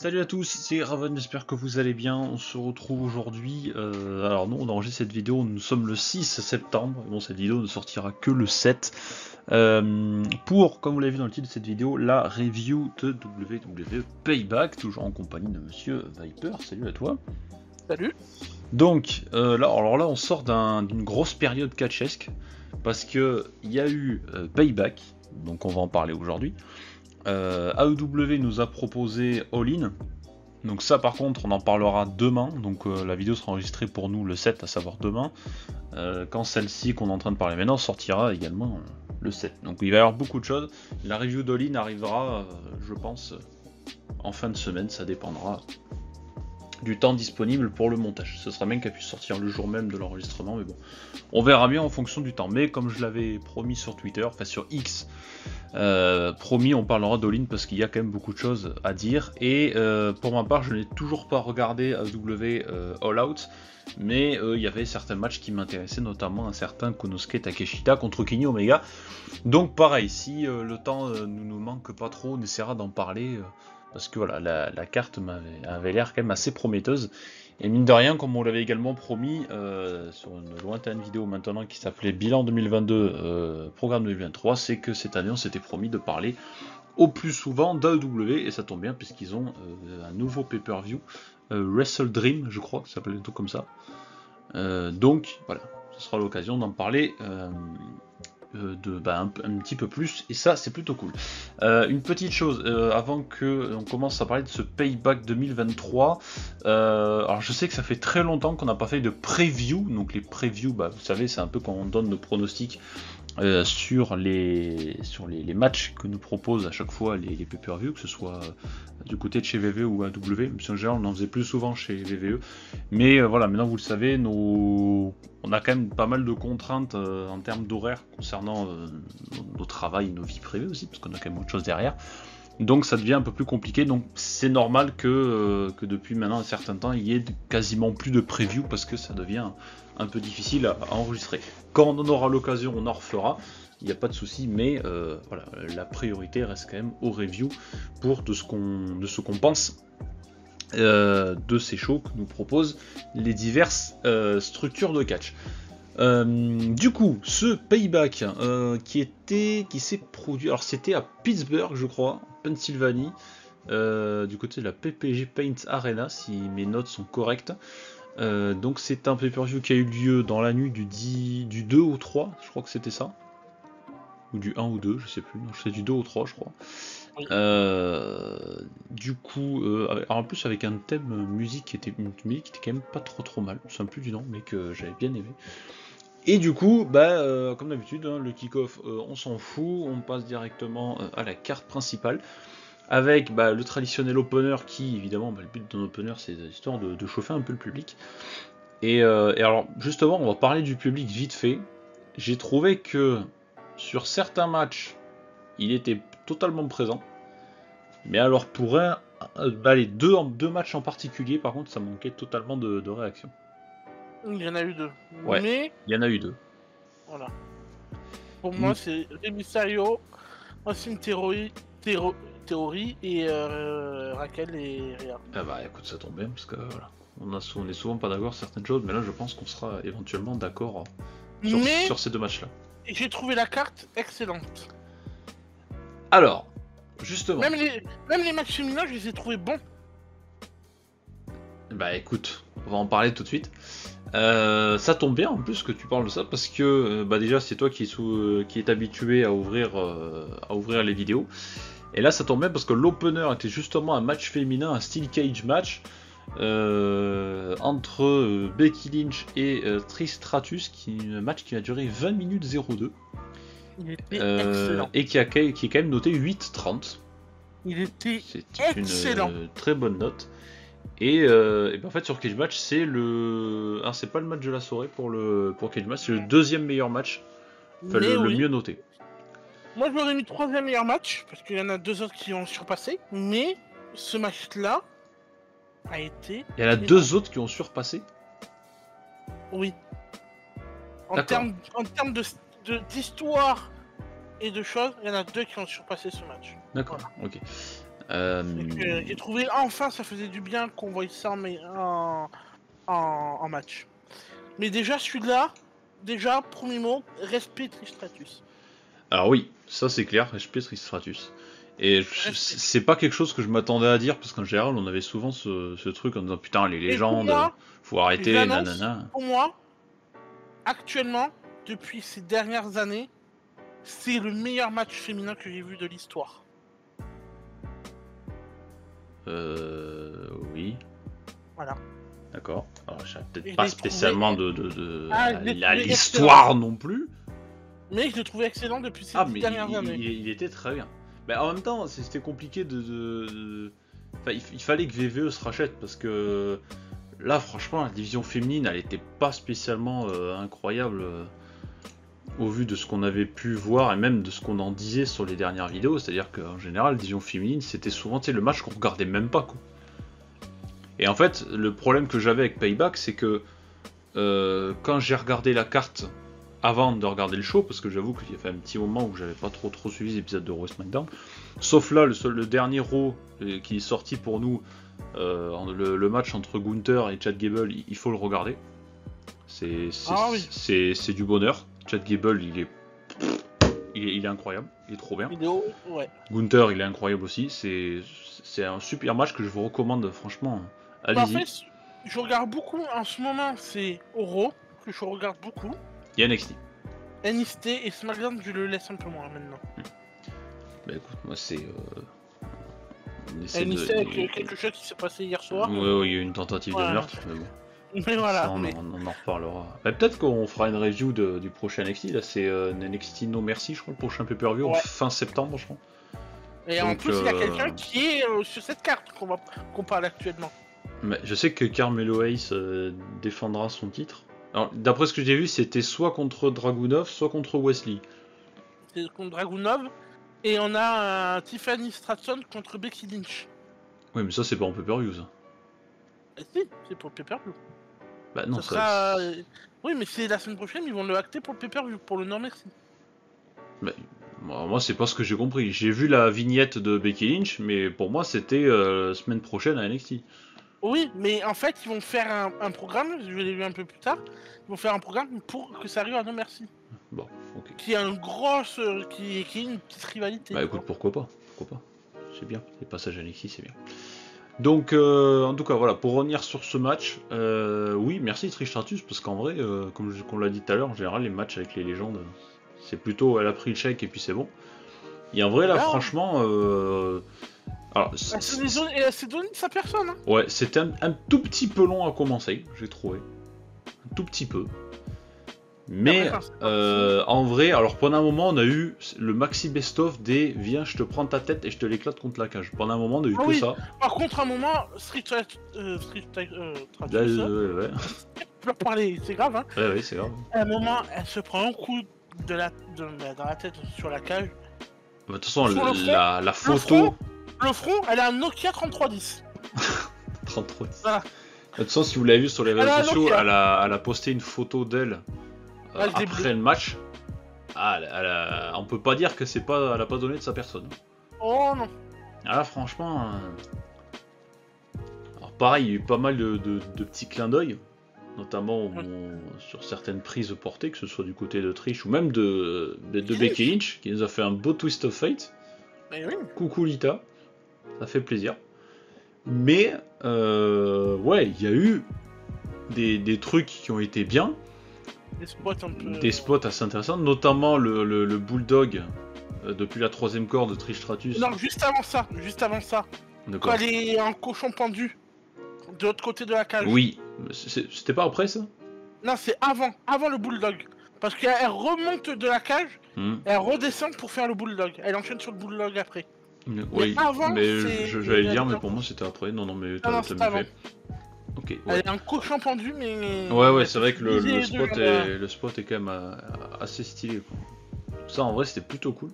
Salut à tous, c'est Raven, j'espère que vous allez bien. On se retrouve aujourd'hui. Alors, nous, on enregistre cette vidéo, nous sommes le 6 septembre. Bon, cette vidéo ne sortira que le 7. Pour, comme vous l'avez vu dans le titre de cette vidéo, la review de WWE Payback, toujours en compagnie de monsieur Viper. Salut à toi. Salut. Donc, là, on sort d'une grosse période catchesque parce que il y a eu Payback, donc on va en parler aujourd'hui. AEW nous a proposé All In, donc ça par contre on en parlera demain, donc la vidéo sera enregistrée pour nous le 7, à savoir demain, quand celle-ci qu'on est en train de parler maintenant sortira également le 7. Donc il va y avoir beaucoup de choses, la review d'All In arrivera je pense en fin de semaine, ça dépendra du temps disponible pour le montage. Ce sera même qu'elle puisse sortir le jour même de l'enregistrement, mais bon, on verra bien en fonction du temps. Mais comme je l'avais promis sur Twitter, enfin sur X, promis, on parlera d'All In parce qu'il y a quand même beaucoup de choses à dire. Et pour ma part, je n'ai toujours pas regardé AEW All Out, mais il y avait certains matchs qui m'intéressaient, notamment un certain Konosuke Takeshita contre Kenny Omega. Donc pareil, si le temps ne nous manque pas trop, on essaiera d'en parler. Parce que voilà, la carte avait l'air quand même assez prometteuse. Et mine de rien, comme on l'avait également promis sur une lointaine vidéo maintenant qui s'appelait Bilan 2022, Programme 2023, c'est que cette année on s'était promis de parler au plus souvent d'AEW, et ça tombe bien puisqu'ils ont un nouveau pay-per-view, Wrestle Dream, je crois que ça s'appelle tout comme ça. Donc voilà, ce sera l'occasion d'en parler. Un petit peu plus, et ça c'est plutôt cool. Une petite chose avant que on commence à parler de ce Payback 2023, alors je sais que ça fait très longtemps qu'on n'a pas fait de preview, donc les previews, vous savez, c'est un peu quand on donne nos pronostics sur les matchs que nous proposent à chaque fois les pay-per-view, que ce soit du côté de chez VVE ou AEW. En général, on en faisait plus souvent chez VVE. Mais voilà, maintenant vous le savez, on a quand même pas mal de contraintes en termes d'horaire concernant nos travails, nos vies privées aussi, parce qu'on a quand même autre chose derrière. Donc ça devient un peu plus compliqué, donc c'est normal que depuis maintenant un certain temps il y ait quasiment plus de preview parce que ça devient un peu difficile à enregistrer. Quand on en aura l'occasion, on en refera, il n'y a pas de souci, mais voilà, la priorité reste quand même aux reviews pour de ce qu'on pense de ces shows que nous proposent les diverses structures de catch. Du coup, ce Payback qui s'est produit, alors c'était à Pittsburgh, je crois, Pennsylvanie, du côté de la PPG Paint Arena, si mes notes sont correctes. Donc c'est un pay-per-view qui a eu lieu dans la nuit du 2 au 3, je crois que c'était ça. Ou du 1 ou 2, je sais plus, non, c'est du 2 au 3 je crois. Oui. Du coup, en plus avec un thème musique qui était quand même pas trop mal, je ne sais plus du nom, mais que j'avais bien aimé. Et du coup, comme d'habitude, le kick-off, on s'en fout, on passe directement à la carte principale, avec le traditionnel opener qui, évidemment, le but d'un opener, c'est histoire de chauffer un peu le public. Et alors, justement, on va parler du public vite fait. J'ai trouvé que sur certains matchs, il était totalement présent. Mais alors, pour les deux matchs en particulier, par contre, ça manquait totalement de réaction. Il y en a eu deux. Ouais, mais il y en a eu deux. Voilà. Pour moi, c'est Rey Mysterio, Austin Theory et Raquel et Rhea. Écoute, ça tombe bien parce que voilà, on est souvent pas d'accord sur certaines choses, mais là je pense qu'on sera éventuellement d'accord sur ces deux matchs-là. J'ai trouvé la carte excellente. Alors, justement. Même les matchs féminins, je les ai trouvés bons. Écoute, on va en parler tout de suite. Ça tombe bien en plus que tu parles de ça parce que déjà c'est toi qui est habitué à ouvrir les vidéos. Et là ça tombe bien parce que l'opener était justement un match féminin, un steel cage match entre Becky Lynch et Trish Stratus, un match qui a duré 20 minutes 02. Il était excellent. Et qui est quand même noté 8,30. Il était excellent. Une très bonne note. Et en fait sur Cage Match c'est c'est pas le match de la soirée pour Cage Match, c'est le deuxième meilleur match, le mieux noté. Moi je l'aurais mis troisième meilleur match parce qu'il y en a deux autres qui ont surpassé, mais ce match là a été... Il y en a deux autres qui ont surpassé? Oui. En termes d'histoire et de choses, il y en a deux qui ont surpassé ce match. D'accord, voilà. Ok. J'ai trouvé enfin ça faisait du bien qu'on voit ça en match. Mais déjà celui-là, premier mot, respect Trish Stratus. Alors oui, ça c'est clair, respect Trish Stratus. Et c'est pas quelque chose que je m'attendais à dire, parce qu'en général on avait souvent ce truc en disant putain les légendes, faut arrêter, nanana. Pour moi, actuellement, depuis ces dernières années, c'est le meilleur match féminin que j'ai vu de l'histoire. Oui. Voilà. D'accord. Alors, je peut-être pas spécialement de l'histoire non plus. Mais je l'ai trouvé excellent depuis ces dernières années. Il était très bien. Mais en même temps, c'était compliqué Enfin, il fallait que VVE se rachète, parce que là, franchement, la division féminine, elle était pas spécialement incroyable au vu de ce qu'on avait pu voir et même de ce qu'on en disait sur les dernières vidéos. C'est-à-dire qu'en général, la division féminine, c'était souvent le match qu'on regardait même pas, quoi. Et en fait, le problème que j'avais avec Payback, c'est que quand j'ai regardé la carte avant de regarder le show, parce que j'avoue qu'il y a fait un petit moment où j'avais pas trop suivi les épisodes de Raw SmackDown, sauf là, le dernier Raw qui est sorti pour nous, le match entre Gunther et Chad Gable, il faut le regarder. C'est du bonheur. Chad Gable, il est incroyable, il est trop bien. Ouais. Gunther, il est incroyable aussi. C'est un super match que je vous recommande, franchement. Allez-y. En fait, je regarde beaucoup en ce moment, c'est Raw que je regarde beaucoup. Il y a NXT. NXT et SmackDown, je le laisse un peu moins maintenant. Bah écoute, moi c'est. NXT avec quelque chose qui s'est passé hier soir. Oui, il y a eu une tentative de meurtre, mais bon. Mais voilà. Ça, on en reparlera. Bah, peut-être qu'on fera une review du prochain NXT. Là, c'est NXT No Mercy, je crois, le prochain pay-per-view, fin septembre, je crois. Et donc, en plus, il y a quelqu'un qui est sur cette carte qu'on parle actuellement. Mais je sais que Carmelo Hayes défendra son titre. Alors, d'après ce que j'ai vu, c'était soit contre Dragunov, soit contre Wesley. C'est contre Dragunov. Et on a Tiffany Stratton contre Becky Lynch. Oui, mais ça, c'est pas en pay-per-view, ça. Si, c'est pour le pay-per-view. Bah non, ça... Oui, mais c'est la semaine prochaine, ils vont le acter pour le pay-per-view, pour le non merci. Mais moi, c'est pas ce que j'ai compris. J'ai vu la vignette de Becky Lynch, mais pour moi, c'était semaine prochaine à NXT. Oui, mais en fait, ils vont faire un programme, je l'ai vu un peu plus tard, ils vont faire un programme pour que ça arrive à non merci. Bon, ok. Qui a une grosse... qui est une petite rivalité. Bah écoute, pourquoi pas. C'est bien, les passages à NXT, c'est bien. Donc, en tout cas, voilà, pour revenir sur ce match, oui, merci Trish Stratus, parce qu'en vrai, comme on l'a dit tout à l'heure, en général, les matchs avec les légendes, c'est plutôt, elle a pris le chèque et puis c'est bon. Et en vrai, là, franchement, alors, elle s'est donné de sa personne. Hein. Ouais, c'était un tout petit peu long à commencer, j'ai trouvé. Un tout petit peu. Mais en vrai, alors pendant un moment, on a eu le maxi best-of des viens, je te prends ta tête et je te l'éclate contre la cage. Pendant un moment, on a eu que ça. Par contre, à un moment, Street ouais. Je peux parler, c'est grave, hein. Ouais, c'est grave. À un moment, elle se prend un coup dans la tête sur la cage. De toute façon, la photo. Le front, elle a un Nokia 3310. 3310. Voilà. De toute façon, si vous l'avez vu sur les réseaux sociaux, elle a posté une photo d'elle après le match. On peut pas dire que elle a pas donné de sa personne. Oh non. Ah, franchement. Alors, pareil, il y a eu pas mal de petits clins d'œil, notamment sur certaines prises portées, que ce soit du côté de Trish ou même de Becky Lynch, qui nous a fait un beau twist of fate. Mais oui. Coucou Lita, ça fait plaisir. Mais, ouais, il y a eu des trucs qui ont été bien. Des spots assez intéressants, notamment le bulldog depuis la 3ème corde de Trish Stratus. Non, juste avant ça. Quand elle est en cochon pendu, de l'autre côté de la cage. Oui, c'était pas après ça? Non, c'est avant le bulldog. Parce qu'elle remonte de la cage, elle redescend pour faire le bulldog. Elle enchaîne sur le bulldog après. Oui, mais j'allais le dire, mais pour moi c'était après. Non, mais t'as bien fait. Ok. Ouais. Elle est un cochon pendu, mais. Ouais, c'est vrai que le spot est quand même assez stylé, quoi. Ça, en vrai, c'était plutôt cool.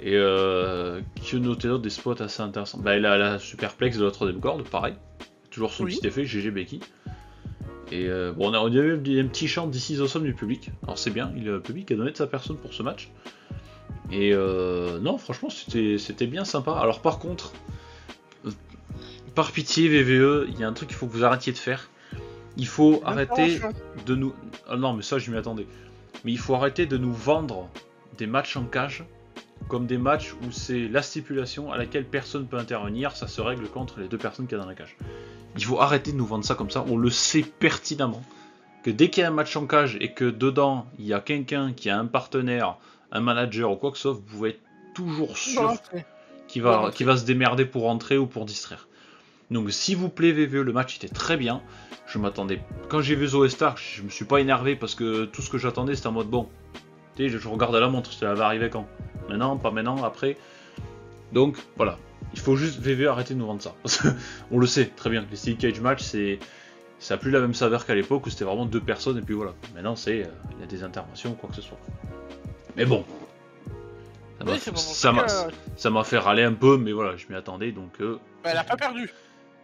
Et que noter d'autres des spots assez intéressants. Bah, elle a la superplex de la 3ème corde, pareil. Toujours son petit effet, GG Becky. Et bon, on a eu un petit chant d'ici au somme du public. Alors, c'est bien, le public a donné de sa personne pour ce match. Et non, franchement, c'était bien sympa. Alors, par contre. par pitié, VVE, il y a un truc qu'il faut que vous arrêtiez de faire. Il faut arrêter de nous... Ah non, mais ça, je m'y attendais. Mais il faut arrêter de nous vendre des matchs en cage comme des matchs où c'est la stipulation à laquelle personne peut intervenir, ça se règle contre les deux personnes qui sont dans la cage. Il faut arrêter de nous vendre ça comme ça, on le sait pertinemment. Que dès qu'il y a un match en cage et que dedans, il y a quelqu'un qui a un partenaire, un manager ou quoi que ce soit, vous pouvez être toujours sûr qu'il va se démerder pour rentrer ou pour distraire. Donc s'il vous plaît VVE, le match était très bien. Je m'attendais. Quand j'ai vu Zoe Stark, je me suis pas énervé parce que tout ce que j'attendais c'était en mode bon. Tu sais, je regarde à la montre, ça va arriver quand? Maintenant, pas maintenant, après. Donc voilà. Il faut juste VVE arrêter de nous vendre ça. On le sait très bien. Les Steel Cage Match, ça n'a plus la même saveur qu'à l'époque où c'était vraiment deux personnes et puis voilà. Maintenant c'est il y a des interventions ou quoi que ce soit. Mais bon. Ça m'a fait râler un peu, mais voilà, je m'y attendais donc. Elle a pas perdu.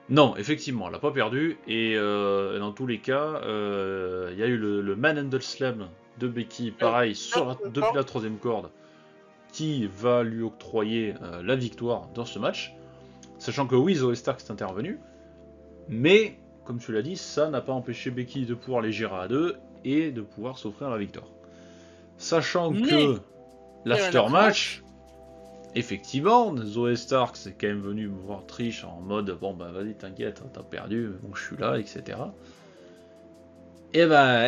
Non, effectivement, elle n'a pas perdu, et dans tous les cas, il y a eu le Manhandle Slam de Becky, pareil, depuis la troisième corde, qui va lui octroyer la victoire dans ce match, sachant que oui, Zoe Stark est intervenue, mais, comme tu l'as dit, ça n'a pas empêché Becky de pouvoir les gérer à deux, et de pouvoir s'offrir la victoire. Sachant que l'aftermatch... Effectivement, Zoe Stark c'est quand même venu me voir Trish en mode bon bah vas-y t'inquiète, t'as perdu, bon je suis là, etc. Et bah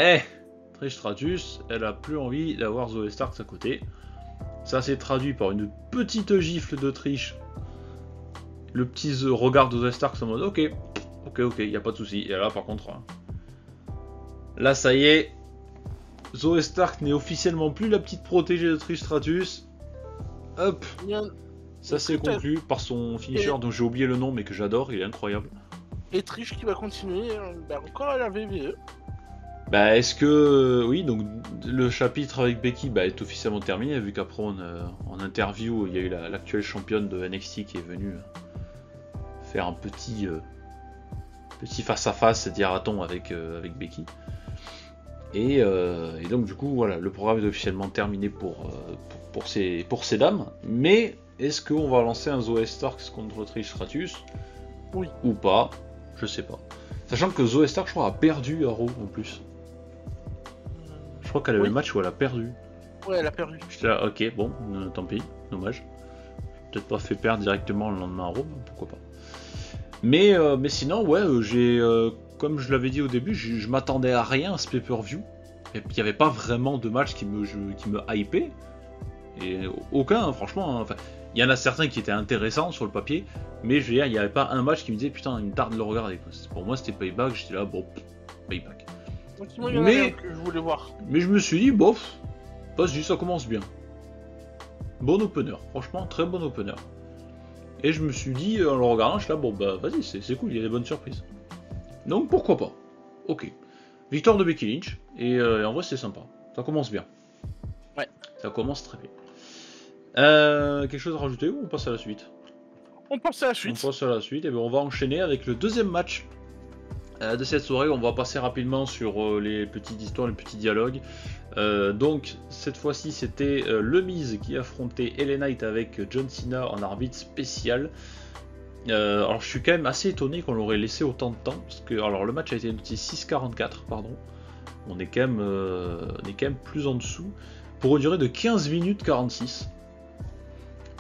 Trish Stratus, elle a plus envie d'avoir Zoe Stark à côté. Ça s'est traduit par une petite gifle de Trish. Le petit regard de Zoe Stark en mode ok, y a pas de souci. Et là par contre, là ça y est, Zoe Stark n'est officiellement plus la petite protégée de Trish Stratus. Hop, ça s'est conclu par son finisher dont j'ai oublié le nom mais que j'adore, il est incroyable. Et Trish qui va continuer encore à la VVE. Bah est-ce que... Oui, donc le chapitre avec Becky est officiellement terminé, vu qu'après en interview il y a eu l'actuelle championne de NXT qui est venue faire un petit face-à-face, dira-t-on, avec Becky. Et donc du coup voilà, le programme est officiellement terminé pour ces dames, mais est-ce qu'on va lancer un Zoe Stark contre Trish Stratus? Oui. Ou pas? Je sais pas. Sachant que Zoe Stark je crois a perdu à Raw en plus. Je crois qu'elle avait le match où elle a perdu. Ouais, elle a perdu. J'étais là, ok, bon, tant pis, dommage. Peut-être pas fait perdre directement le lendemain à Raw, pourquoi pas. Mais sinon, ouais, comme je l'avais dit au début, je m'attendais à rien à ce pay-per-view. Il n'y avait pas vraiment de match qui me hypait. Et aucun, hein, franchement. Enfin, il y en a certains qui étaient intéressants sur le papier, mais je veux dire, il n'y avait pas un match qui me disait putain, il me tarde de le regarder. Pour moi, c'était Payback, j'étais là, bon, Payback. Mais que je voulais voir. Mais je me suis dit, bof, vas-y, ça commence bien. Bon opener, franchement, très bon opener. Et je me suis dit, en le regardant, je suis là, bon bah vas-y, c'est cool, il y a des bonnes surprises. Donc pourquoi pas. Ok. Victoire de Becky Lynch, et en vrai c'est sympa. Ça commence bien. Ouais. Ça commence très bien. Quelque chose à rajouter ou on passe à la suite? On passe à la suite. On passe à la suite, et bien on va enchaîner avec le deuxième match de cette soirée. On va passer rapidement sur les petites histoires, les petits dialogues. Donc cette fois-ci c'était le Miz qui affrontait LA Knight avec John Cena en arbitre spécial. Alors je suis quand même assez étonné qu'on l'aurait laissé autant de temps, parce que alors le match a été noté 6,44, pardon. On est quand même plus en dessous pour une durée de 15 minutes 46.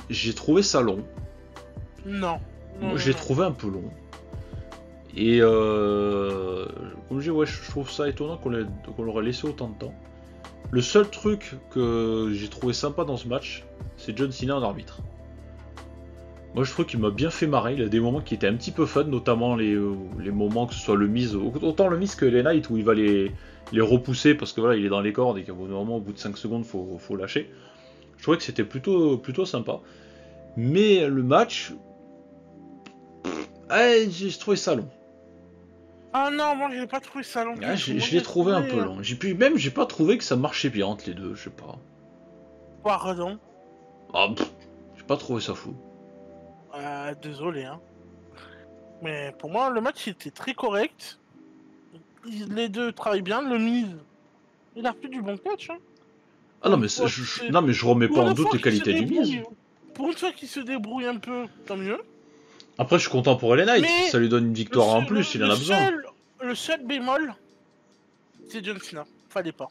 J'ai trouvé ça long. Non. Moi j'ai trouvé un peu long. Et comme je dis, ouais, je trouve ça étonnant qu'on l'aurait laissé autant de temps. Le seul truc que j'ai trouvé sympa dans ce match, c'est John Cena en arbitre. Moi je trouve qu'il m'a bien fait marrer, il a des moments qui étaient un petit peu fun, notamment les moments que ce soit le Miz, autant le Miz que les Knight où il va les repousser parce que voilà, il est dans les cordes et qu'au bout d'un moment, au bout de 5 secondes, faut lâcher. Je trouvais que c'était plutôt sympa. Mais le match, j'ai trouvé ça long. Ah non, moi j'ai pas trouvé ça long. Ah, je l'ai trouvé un peu long. J'ai pas trouvé que ça marchait bien entre les deux, je sais pas. Pardon. Ah, j'ai pas trouvé ça fou. Désolé, hein. Mais pour moi, le match était très correct. Les deux travaillent bien. Le Miz, il a fait du bon catch, hein. Ah non, mais je remets pas en doute les qualités du Miz. Pour une fois qu'il se débrouille un peu, tant mieux. Après, je suis content pour LA Knight, Mais ça lui donne une victoire en plus, il en a besoin. Le seul bémol, c'est John Cena. Fallait pas.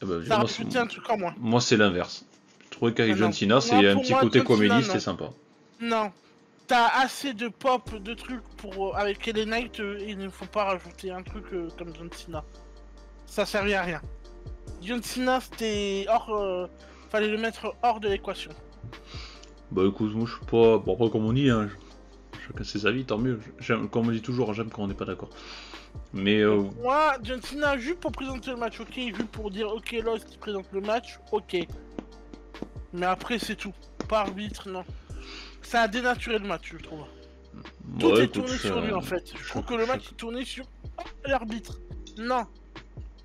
Ah bah, Ça a rajouté un truc en moins. Moi, c'est l'inverse. Je trouvais qu'avec John Cena, c'est un pour petit moi, côté John comédie, Cena, c'était sympa. Non. T'as assez de pop, de trucs pour avec LA Knight, il ne faut pas rajouter un truc comme John Cena. Ça servait à rien. John Cena, c'était hors... fallait le mettre hors de l'équation. Bah écoute, moi je suis pas... Bon, après comme on dit, hein, chacun ses avis, tant mieux. Comme on dit toujours, j'aime quand on n'est pas d'accord. Mais... Moi, John Cena, juste pour présenter le match, ok. Juste pour dire, ok, Lost qui présente le match, ok. Mais après, c'est tout. Pas arbitre, non. Ça a dénaturé le match, je trouve. Tout est tourné sur lui, en fait. Je trouve que le match est tourné sur l'arbitre. Non.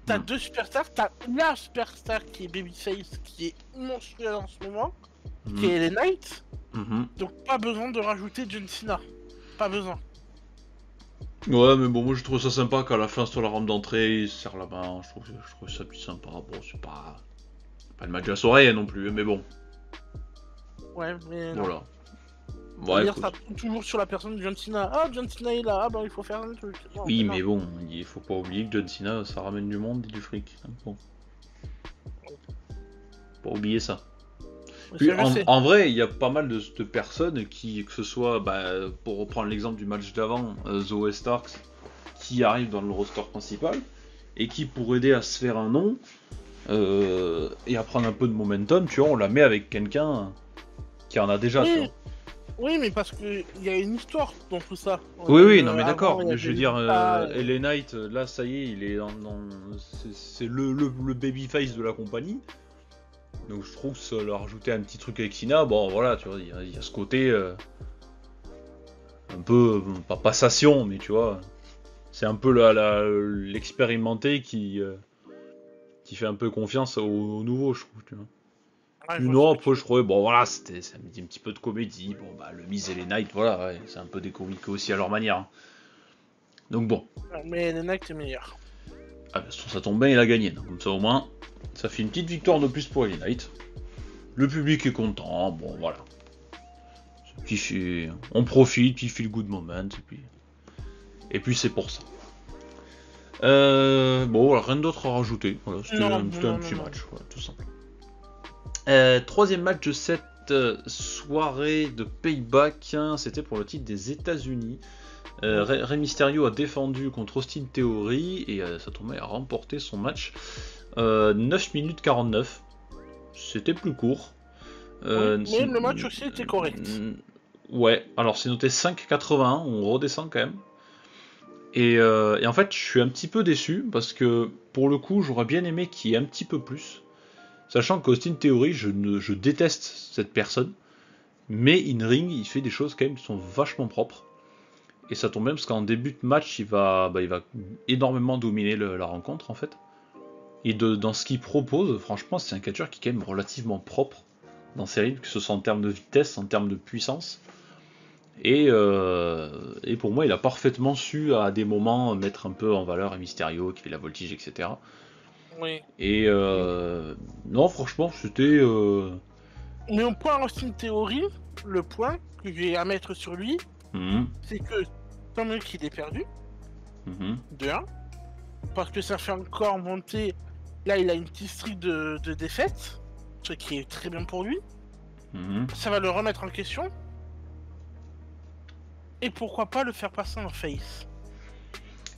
T'as deux superstars. T'as la superstar qui est Babyface, qui est monstrueuse en ce moment, qui est LA Knight. Donc pas besoin de rajouter John Cena. Pas besoin. Ouais, mais bon, moi je trouve ça sympa qu'à la fin, sur la rampe d'entrée, il se serre la main. Je trouve ça plus sympa. Bon, c'est pas le match de la soirée non plus, mais bon. Ouais, mais. Voilà. Ouais, ça tombe toujours sur la personne de John Cena. Ah, John Cena est là, ah bah il faut faire un truc. Non, oui, mais bon, il faut pas oublier que John Cena, ça ramène du monde et du fric. Bon. Pas oublier ça. Puis, en vrai, il y a pas mal de personnes qui, que ce soit, bah, pour reprendre l'exemple du match d'avant, Zoe Starks, qui arrive dans le roster principal, et qui, pour aider à se faire un nom, et à prendre un peu de momentum, tu vois, on la met avec quelqu'un qui en a déjà, tu vois. Oui, mais parce qu'il y a une histoire dans tout ça. Oui, non mais d'accord, mais je veux dire, LA Knight, là, ça y est, il est c'est le babyface de la compagnie. Donc je trouve que ça leur rajouter un petit truc avec Cena, bon voilà, tu vois, il y a ce côté un peu, pas passation, mais tu vois, c'est un peu l'expérimenté qui fait un peu confiance au nouveau, je trouve, tu vois. Ouais, non, après je trouvais, bon voilà, c'était un petit peu de comédie, bon bah le Miz et les Knights, voilà, ouais, c'est un peu des comiques aussi à leur manière. Hein. Donc bon. Mais les Knights est meilleur. Ah bah ça tombe bien, il a gagné, donc comme ça au moins, ça fait une petite victoire de plus pour les Knights. Le public est content, bon voilà. On profite, puis feel good moment, et puis c'est pour ça. Bon, voilà, rien d'autre à rajouter. Voilà, c'était un petit match, voilà, tout simple. Troisième match de cette soirée de Payback, hein, c'était pour le titre des États-Unis. Rey Mysterio a défendu contre Austin Theory et Satomu a remporté son match. 9 minutes 49. C'était plus court. Mais le match aussi était correct. Ouais, alors c'est noté 5,81, on redescend quand même. Et en fait, je suis un petit peu déçu parce que pour le coup, j'aurais bien aimé qu'il y ait un petit peu plus. Sachant qu'Austin Theory, je déteste cette personne. Mais in-ring, il fait des choses quand même qui sont vachement propres. Et ça tombe bien parce qu'en début de match, il va énormément dominer la rencontre en fait. Et dans ce qu'il propose, franchement, c'est un catcheur qui est quand même relativement propre dans ses rythmes, que ce soit en termes de vitesse, en termes de puissance. Et pour moi, il a parfaitement su à des moments mettre un peu en valeur un Mysterio qui fait la voltige, etc. Oui. Et non, franchement, c'était. Mais au point Austin Theory, le point que j'ai à mettre sur lui, c'est que tant mieux qu'il est perdu, de 1, parce que ça fait encore monter. Là, il a une petite streak de défaites, ce qui est très bien pour lui. Ça va le remettre en question. Et pourquoi pas le faire passer en face?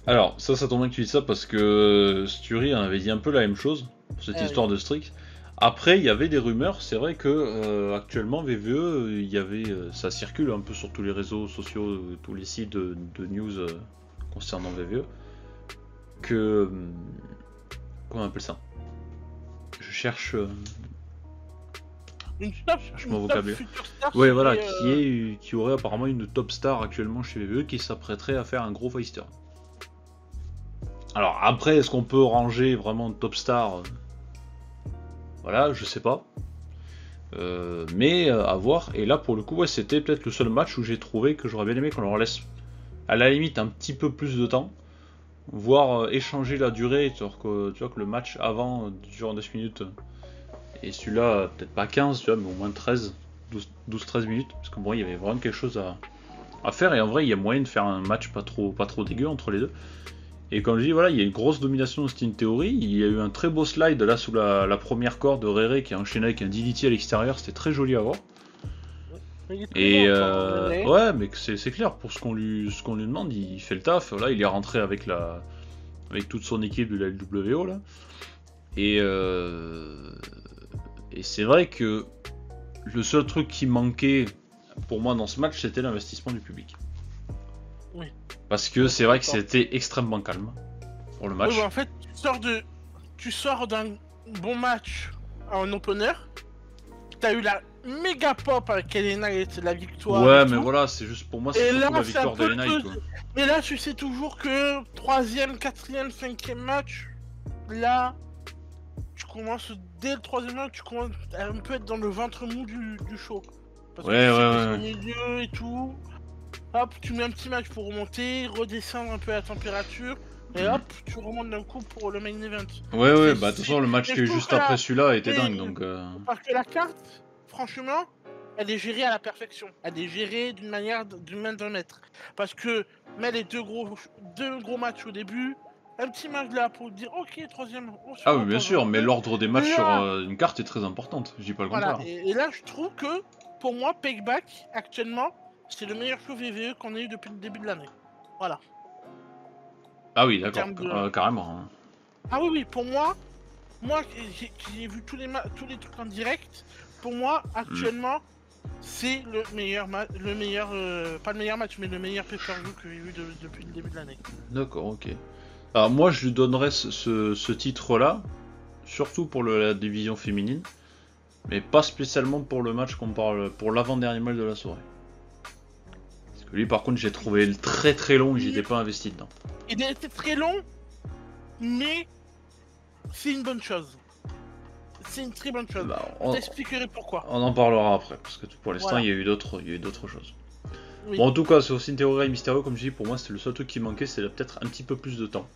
Alors, ça tombe bien que tu dis ça parce que Sturi en avait dit un peu la même chose pour cette histoire de streak. Après, il y avait des rumeurs, c'est vrai que actuellement VVE, il y avait, ça circule un peu sur tous les réseaux sociaux, tous les sites de news concernant VVE, que comment on appelle ça? Je cherche. Une top, mon vocabulaire. Ouais, voilà, qui aurait apparemment une top star actuellement chez VVE qui s'apprêterait à faire un gros face turn. Alors après, est-ce qu'on peut ranger vraiment top star? Voilà, je sais pas. Mais à voir. Et là, pour le coup, ouais, c'était peut-être le seul match où j'ai trouvé que j'aurais bien aimé qu'on leur laisse à la limite un petit peu plus de temps. Voire échanger la durée. Alors que tu vois que le match avant dure 9 minutes. Et celui-là, peut-être pas 15, tu vois, mais au moins 13, 12-13 minutes. Parce que bon, il y avait vraiment quelque chose à faire, et en vrai il y a moyen de faire un match pas trop dégueu entre les deux. Et comme je dis, voilà, il y a une grosse domination de Steam Theory, il y a eu un très beau slide là sous la première corde de Rere qui a enchaîné avec un DDT à l'extérieur, c'était très joli à voir. Et ouais, mais c'est clair, pour ce qu'on lui demande, il fait le taf, là il est rentré avec toute son équipe de la LWO là. Et c'est vrai que le seul truc qui manquait pour moi dans ce match, c'était l'investissement du public. Oui. Parce que c'est vrai que c'était extrêmement calme pour le match. Oui, bah en fait, tu sors d'un bon match en opener. T'as eu la méga pop avec Elena et la victoire. Ouais, mais voilà, c'est juste pour moi, c'est surtout la victoire d'Elena. Mais là, tu sais toujours que 3ème, 4ème, 5ème match, là, tu commences dès le 3ème match, tu commences à un peu être dans le ventre mou du show. Parce que au milieu et tout. Hop, tu mets un petit match pour remonter, redescendre un peu la température, et hop, tu remontes d'un coup pour le main event. Ouais, bah de toute façon, le match qui est juste après celui-là était dingue, donc... Parce que la carte, franchement, elle est gérée à la perfection. Elle est gérée d'une manière d'une main d'un maître. Parce que, mets les deux gros matchs au début, un petit match là pour dire, ok, 3ème... Ah oui, bien sûr, mais l'ordre des matchs sur une carte est très importante, je dis pas le contraire. Et là, je trouve que, pour moi, Payback, actuellement, c'est le meilleur show VVE qu'on ait eu depuis le début de l'année. Voilà. Ah oui, d'accord, carrément. Ah oui, pour moi j'ai vu tous les trucs en direct, pour moi, actuellement, c'est le meilleur, pas le meilleur match, mais le meilleur pay-per-view que j'ai vu depuis le début de l'année. D'accord, ok. Alors moi, je lui donnerais ce titre-là, surtout pour la division féminine, mais pas spécialement pour le match qu'on parle, pour l'avant-dernier match de la soirée. Lui par contre j'ai trouvé très long et j'étais pas investi dedans. Il était très long, mais c'est une bonne chose. C'est une très bonne chose. Je t'expliquerai pourquoi. On en parlera après, parce que pour l'instant il y a eu d'autres choses. Oui. Bon en tout cas sur Steam Theory et Mysterio, comme je dis, pour moi c'était le seul truc qui manquait, c'était peut-être un petit peu plus de temps.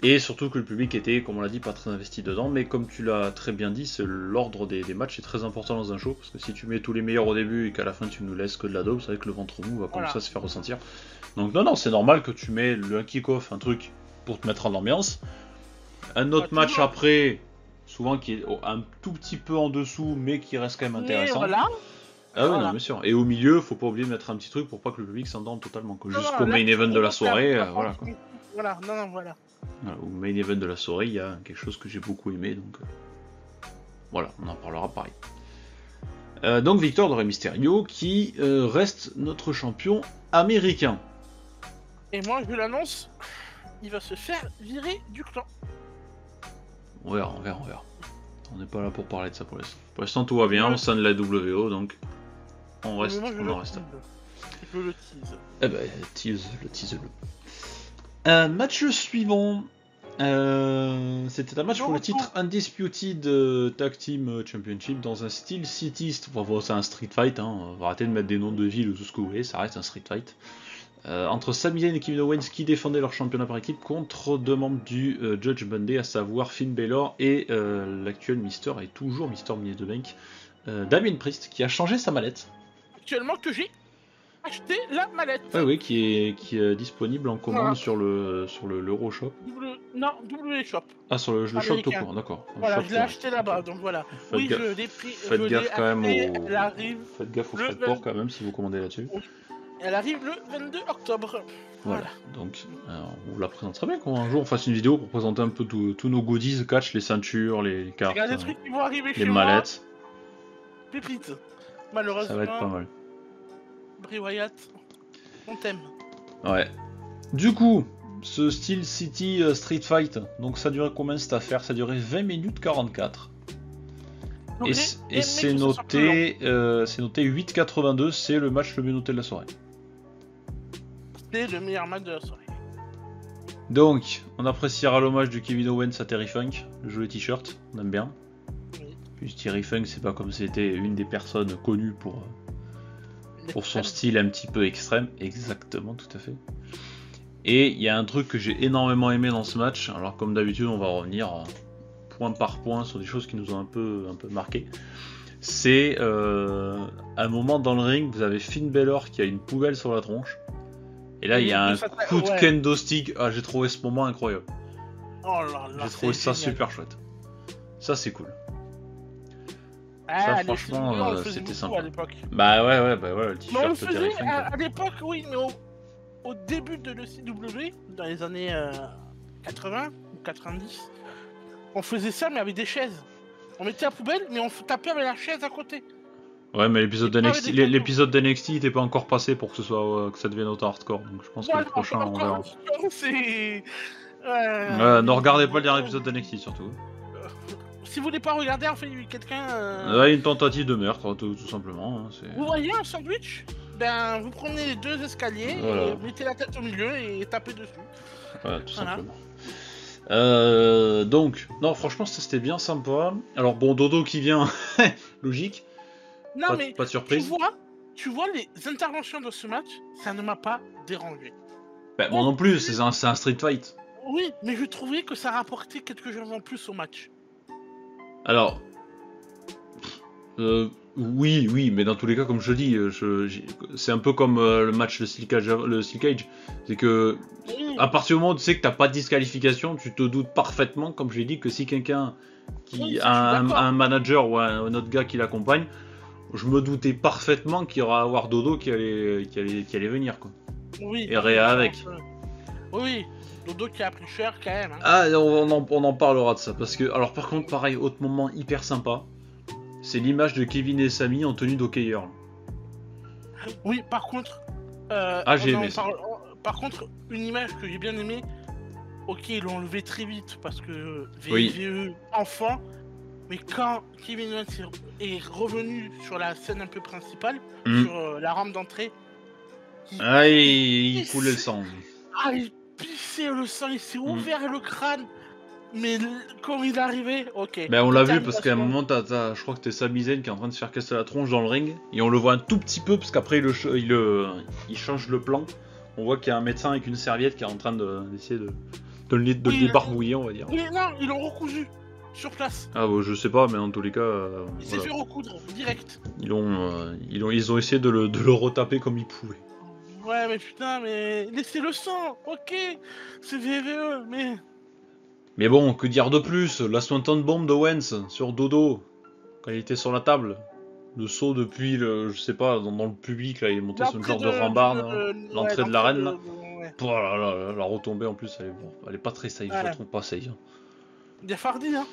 Et surtout que le public était, comme on l'a dit, pas très investi dedans, mais comme tu l'as très bien dit, l'ordre des matchs est très important dans un show, parce que si tu mets tous les meilleurs au début et qu'à la fin tu nous laisses que de la daube, c'est vrai que le ventre mou va comme ça se faire ressentir. Donc non, c'est normal que tu mets un kick-off, un truc pour te mettre en ambiance. Un autre match après, souvent qui est un tout petit peu en dessous, mais qui reste quand même intéressant. Voilà. Ah oui, non, bien sûr. Et au milieu, faut pas oublier de mettre un petit truc pour pas que le public s'endorme totalement. Jusqu'au main event de la soirée, voilà quoi. Voilà. Au main event de la soirée, il y a quelque chose que j'ai beaucoup aimé, donc voilà, on en parlera pareil. Donc victoire de Rey Mysterio qui reste notre champion américain. Et moi je l'annonce, il va se faire virer du clan. On verra. On n'est pas là pour parler de ça pour l'instant. Pour l'instant tout va bien au sein de la WO, donc on reste. On en reste. Je le tease. Eh ben, tease-le. Match suivant. C'était un match pour le titre Undisputed Tag Team Championship dans un style City. Enfin, c'est un street fight, hein. On va arrêter de mettre des noms de villes ou tout ce que vous voulez, ça reste un street fight. Entre Sami Zayn et Kevin Owens qui défendaient leur championnat par équipe contre deux membres du Judgment Day, à savoir Finn Balor et l'actuel Mister et toujours Mister Money in the Bank, Damien Priest, qui a changé sa mallette. Actuellement que j'ai acheté la mallette. Oui, qui est disponible en commande sur l'Euroshop. W-Shop. Ah, sur le shop tout court, d'accord. Voilà, je l'ai acheté là-bas, donc voilà. Faites gaffe aux frais de port quand même si vous commandez là-dessus. Elle arrive le 22 octobre. Voilà, donc on la présentera bien quand un jour on fasse une vidéo pour présenter un peu tous nos goodies, catch, les ceintures, les cartes, des trucs qui vont arriver les mallettes. Pépite. Malheureusement. Ça va être pas mal. Bray Wyatt, on t'aime. Ouais. Du coup, ce style City Street Fight, donc ça durait combien cette affaire? Ça durait 20 minutes 44. Et c'est noté 8,82, c'est le match le mieux noté de la soirée. C'est le meilleur match de la soirée. Donc, on appréciera l'hommage de Kevin Owens à Terry Funk, le joli t-shirt, on aime bien. Oui. Puis Terry Funk, c'est pas comme c'était une des personnes connues pour son style un petit peu extrême, exactement, tout à fait. Et il y a un truc que j'ai énormément aimé dans ce match, alors comme d'habitude on va revenir point par point sur des choses qui nous ont un peu marqué. C'est un moment dans le ring, vous avez Finn Balor qui a une poubelle sur la tronche. Et là, il y a un coup de kendo stick. Ah, j'ai trouvé ce moment incroyable. Oh là là, j'ai trouvé ça super chouette. Ça, c'est cool. Ah, ça, franchement, c'était sympa. Bah ouais, le t-shirt. On le faisait à l'époque, oui, mais au début de l'ECW, dans les années 80 ou 90, on faisait ça, mais avec des chaises. On mettait la poubelle, mais on tapait avec la chaise à côté. Ouais, mais l'épisode d'NXT n'était pas encore passé pour que ce soit que ça devienne autant hardcore. Donc je pense que le prochain, on verra. C'est... ne regardez pas le dernier épisode d'NXT surtout. Si vous voulez pas regarder, en fait, quelqu'un... une tentative de meurtre, tout simplement. Hein, vous voyez un sandwich? Ben, vous prenez les 2 escaliers, et mettez la tête au milieu et tapez dessus. Voilà, tout simplement. Donc, non, franchement, c'était bien sympa. Alors bon, Dodo qui vient, logique. Non, pas de surprise. Tu vois les interventions de ce match, ça ne m'a pas dérangé. Bah, moi non plus, c'est un street fight. Oui, mais je trouvais que ça rapportait quelque chose en plus au match. Alors, oui, mais dans tous les cas, comme je dis, c'est un peu comme le match de Steel Cage. C'est que, à partir du moment où tu sais que t'as pas de disqualification, tu te doutes parfaitement, comme j'ai dit, que si quelqu'un qui a un manager ou un autre gars qui l'accompagne, je me doutais parfaitement qu'il y aura à avoir Dodo qui allait venir, quoi. Oui. Et Rhea avec. Oui. Dodo qui a pris cher quand même. Hein. Ah, on en parlera de ça. Parce que, alors par contre, pareil, autre moment hyper sympa, c'est l'image de Kevin et Sami en tenue d'hockeyeur. Oui, par contre... j'ai aimé ça. Par contre, une image que j'ai bien aimée, ok, ils l'ont enlevé très vite parce que VVE enfant, mais quand Kevin Owens est revenu sur la scène un peu principale, sur la rampe d'entrée... il coulait le sang. Ah, il pissait le sang, il s'est ouvert le crâne. Mais quand il est arrivé, ok. Ben on l'a vu parce qu'à un moment, je crois que t'es Sami Zayn qui est en train de se faire casser la tronche dans le ring. Et on le voit un tout petit peu parce qu'après il change le plan. On voit qu'il y a un médecin avec une serviette qui est en train d'essayer de le débarbouiller, on va dire. Oui, non, ils l'ont recousu sur place. Ah bon, je sais pas, mais en tous les cas... il s'est fait recoudre, direct. Ils ont essayé de le retaper comme ils pouvaient. Ouais, mais putain, mais laissez le sang, ok. C'est VVE, mais... Mais bon, que dire de plus? La Swanton Bomb de Owens sur Dodo, quand il était sur la table. Le saut depuis, je sais pas, dans le public, là, il est monté sur une genre de rambarde. L'entrée de l'arène, là. Oh là là, la retombée en plus, elle est pas très safe, je la trouve pas safe. Il y a Fardy, hein.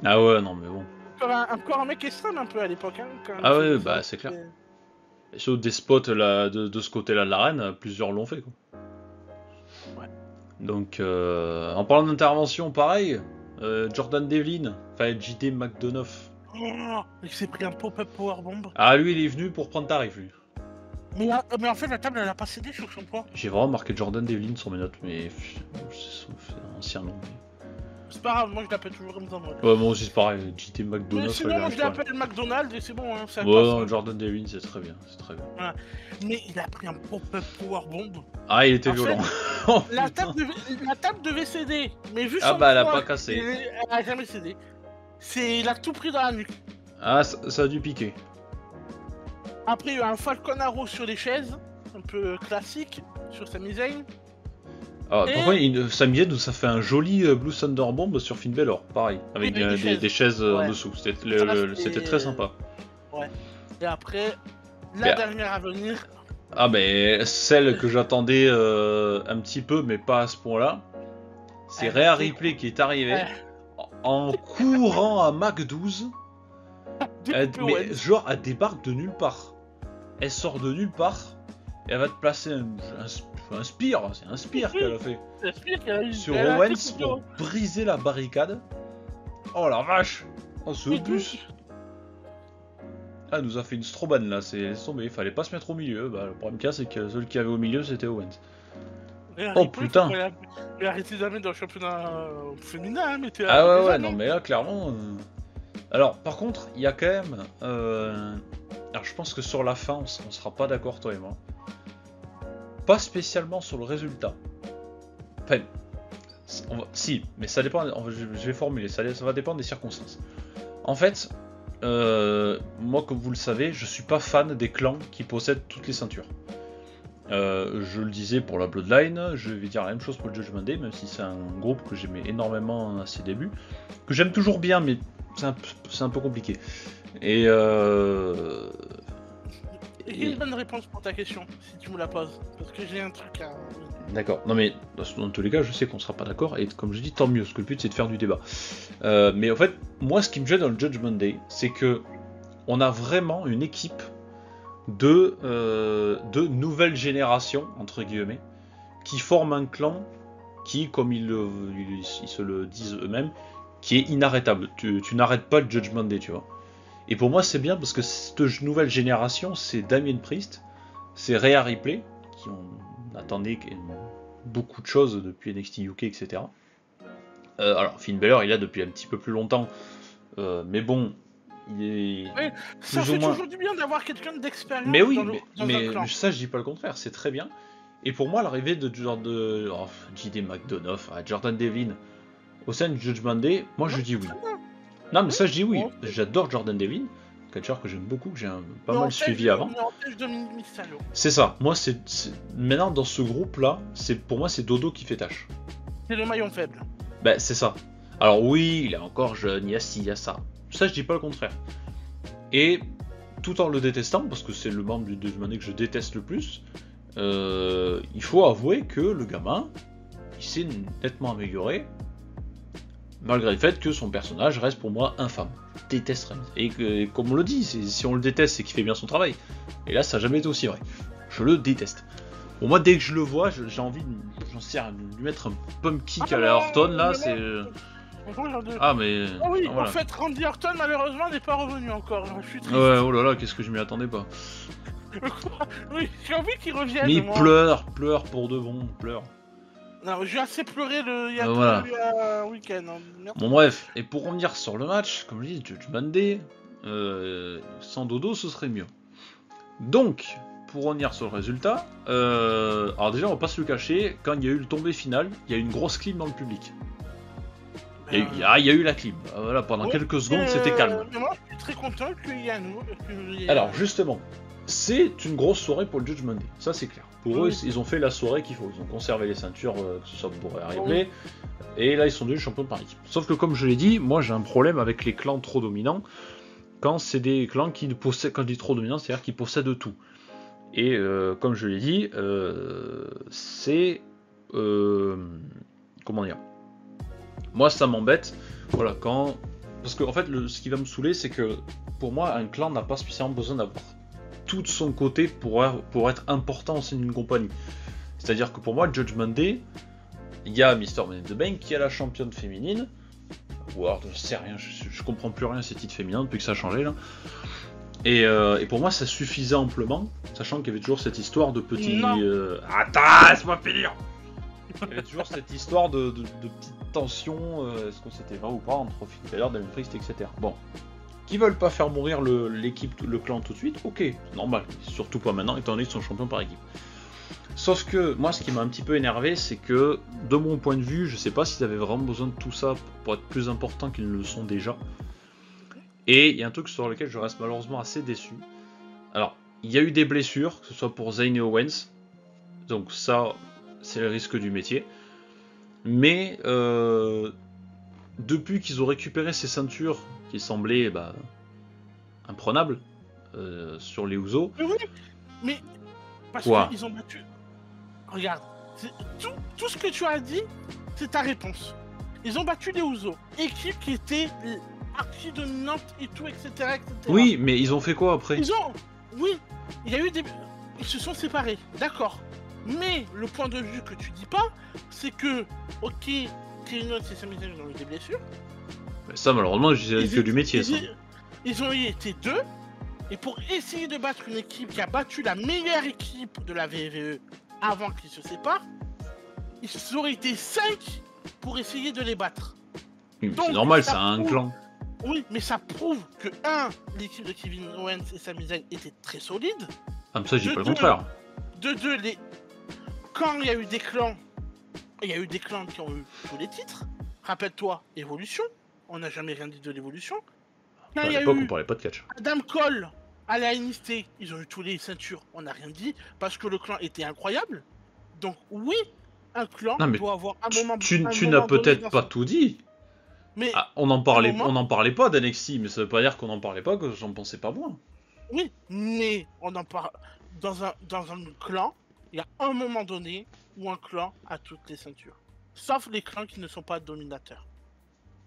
Ah ouais, non mais bon. Encore un mec extrême un peu à l'époque, hein. Ah ouais, bah c'est clair. Et sur des spots là, de ce côté-là de l'arène, plusieurs l'ont fait, quoi. Ouais. Donc, en parlant d'intervention, pareil, Jordan Devlin, enfin JD McDonough. Oh, il s'est pris un pop-up powerbomb. Ah, lui, il est venu pour prendre tarif, lui. Mais en fait, la table, elle a pas cédé sur son poids. J'ai vraiment marqué Jordan Devlin sur mes notes, mais c'est un ancien nom. C'est pas grave, moi je l'appelle toujours comme ça. Ouais, moi aussi c'est pareil, JT McDonald's. Mais sinon, moi je l'appelle McDonald's et c'est bon. Hein, ouais, non, Jordan Devlin, c'est très bien. Voilà. Mais il a pris un pop-up powerbomb. Ah, il était violent. Fait, la table devait céder, mais vu son poids, elle a pas cassé. Elle a jamais cédé. Il a tout pris dans la nuque. Ah, ça a dû piquer. Après, il y a eu un Falcon Arrow sur les chaises, un peu classique, sur Sami Zayn. Ah, par contre, Sami Zayn, ça fait un joli Blue Thunder Bomb sur Finn Balor, pareil, avec des chaises en dessous. C'était très sympa. Ouais. Et après, la dernière à venir. Ah, mais celle que j'attendais un petit peu, mais pas à ce point-là, c'est Rhea Ripley qui est arrivée en courant à Mach 12. Mais genre, elle débarque de nulle part. Elle sort de nulle part et elle va te placer un spear. C'est un spear qu'elle a fait. Sur Owens pour briser la barricade. Oh la vache! Oh ce bus! Ah, elle nous a fait une Strowman là, c'est tombé. Il fallait pas se mettre au milieu. Bah, le problème qu'il y a, c'est que celui qui avait au milieu c'était Owens. Oh putain! Il a arrêté d'amener dans le championnat féminin, mais t'es. Ah ouais, non mais là clairement. Alors, par contre, il y a quand même... Alors, je pense que sur la fin, on sera pas d'accord, toi et moi. Pas spécialement sur le résultat. Enfin, si, mais ça dépend... Je vais formuler, ça va dépendre des circonstances. En fait, moi, comme vous le savez, je suis pas fan des clans qui possèdent toutes les ceintures. Je le disais pour la Bloodline, je vais dire la même chose pour le Judgment Day, même si c'est un groupe que j'aimais énormément à ses débuts, que j'aime toujours bien, mais c'est un peu compliqué. Et J'ai une bonne réponse pour ta question, si tu me la poses, parce que j'ai un truc à... D'accord, non mais dans tous les cas, je sais qu'on sera pas d'accord, et comme je dis, tant mieux, parce que le but c'est de faire du débat. Mais en fait, moi ce qui me gêne dans le Judgment Day, c'est que on a vraiment une équipe de nouvelle génération, entre guillemets, qui forment un clan qui, comme ils se le disent eux-mêmes, qui est inarrêtable. Tu n'arrêtes pas le Judgment Day, tu vois. Et pour moi, c'est bien parce que cette nouvelle génération, c'est Damien Priest, c'est Rhea Ripley, qui on attendait beaucoup de choses depuis NXT UK, etc. Alors, Finn Balor, il est là depuis un petit peu plus longtemps, mais bon, il est. Oui, ça plus ou fait moins... toujours du bien d'avoir quelqu'un d'expérience mais oui, dans un clan. ça, je dis pas le contraire, c'est très bien. Et pour moi, l'arrivée de genre de JD McDonough, Jordan Devlin au sein du Judgment Day, moi je dis oui. Non, mais ça, je dis oui. J'adore Jordan Devlin, catcheur que j'aime beaucoup, que j'ai pas mal suivi avant. C'est ça. Moi, c'est maintenant dans ce groupe-là, pour moi, c'est Dodo qui fait tâche. C'est le maillon faible. Ben, c'est ça. Alors oui, il est encore jeune, il y a ci, il y a ça. Ça, je dis pas le contraire. Et tout en le détestant, parce que c'est le membre du Judgment Day que je déteste le plus, il faut avouer que le gamin, il s'est nettement amélioré, malgré le fait que son personnage reste pour moi infâme. Je déteste Reigns. Et comme on le dit, si on le déteste, c'est qu'il fait bien son travail. Et là, ça n'a jamais été aussi vrai. Je le déteste. Bon, moi, dès que je le vois, j'ai envie de lui mettre un pump kick à la Orton, là, c'est... Ah, mais... Ah oui, voilà. En fait, Randy Orton, malheureusement, n'est pas revenu encore. Je suis triste. Ouais, oh là là, qu'est-ce que je m'y attendais pas. Oui, j'ai envie qu'il revienne. Mais il pleure pour de bon, pleure. Non, j'ai assez pleuré il y a un week-end. Hein. Bon, bref, et pour revenir sur le match, comme je dis, Judgment Day, sans Dodo, ce serait mieux. Donc, pour revenir sur le résultat, alors déjà, on va pas se le cacher, quand il y a eu le tombé final, il y a eu une grosse clim dans le public. Il y a eu la clim. Voilà, pendant quelques secondes, c'était calme. Mais moi, je suis très content qu'il y ait nous. Alors, justement, c'est une grosse soirée pour le Judgment Day, ça c'est clair. Pour eux, ils ont fait la soirée qu'il faut. Ils ont conservé les ceintures, que ce soit pour Ripley, et là ils sont devenus champions par équipe. Sauf que comme je l'ai dit, moi j'ai un problème avec les clans trop dominants, quand c'est des clans qui possèdent, quand je dis trop dominants, c'est-à-dire qu'ils possèdent tout. Et comme je l'ai dit, c'est... comment dire, moi ça m'embête, voilà, quand... Parce que en fait, ce qui va me saouler, c'est que pour moi, un clan n'a pas spécialement besoin d'avoir tout de son côté pour être important au sein d'une compagnie. C'est-à-dire que pour moi, Judgment Day, il y a Mr. Money in the Bank qui est la championne féminine, ou alors je sais rien, je comprends plus rien à ces titres féminins depuis que ça a changé là. Et pour moi, ça suffisait amplement, sachant qu'il y avait toujours cette histoire de petits... Attends, laisse-moi finir. Il y avait toujours cette histoire de petites tensions, est-ce que c'était vrai ou pas, entre Finn Balor, Damien Priest, etc. Bon. Qui veulent pas faire mourir l'équipe, le clan tout de suite, ok, normal, surtout pas maintenant, étant donné qu'ils sont champions par équipe. Sauf que, moi, ce qui m'a un petit peu énervé, c'est que, de mon point de vue, je sais pas s'ils avaient vraiment besoin de tout ça pour être plus importants qu'ils ne le sont déjà. Et il y a un truc sur lequel je reste malheureusement assez déçu. Alors, il y a eu des blessures, que ce soit pour Zayn et Owens, donc ça, c'est le risque du métier. Mais, depuis qu'ils ont récupéré ces ceintures qui semblaient imprenables sur les Usos. Mais oui, mais parce qu'ils ont battu. Regarde, tout ce que tu as dit, c'est ta réponse. Ils ont battu les Usos, équipe qui était archi-dominante et tout, etc., etc. Oui, mais ils ont fait quoi après? Oui, il y a eu des... Ils se sont séparés, d'accord. Mais le point de vue que tu dis pas, c'est que, ok, Kevin Owens et Sami Zayn ont eu des blessures. Mais ça, malheureusement, je dirais que du métier, ça. Ils ont été deux, et pour essayer de battre une équipe qui a battu la meilleure équipe de la WWE avant qu'ils se séparent, ils auraient été 5 pour essayer de les battre. Oui, c'est normal, ça a un clan. Oui, mais ça prouve que, l'équipe de Kevin Owens et Sami Zayn était très solide. Ah, mais ça, je dis pas le contraire. De deux, quand il y a eu des clans, il y a eu des clans qui ont eu tous les titres. Rappelle-toi, Evolution. On n'a jamais rien dit de l'Evolution. Quand À il y a l'époque, on eu parlait pas de catch. Adam Cole à la NXT, ils ont eu tous les ceintures, on n'a rien dit, parce que le clan était incroyable. Donc oui, un clan Non, mais doit avoir un tu n'as moment donné peut-être dans pas son... tout dit. Mais Ah, un moment, on en parlait pas d'NXT, mais ça veut pas dire qu'on en parlait pas, que j'en pensais pas moins. oui, mais on en parle dans un clan, il y a un moment donné où un clan a toutes les ceintures. Sauf les clans qui ne sont pas dominateurs.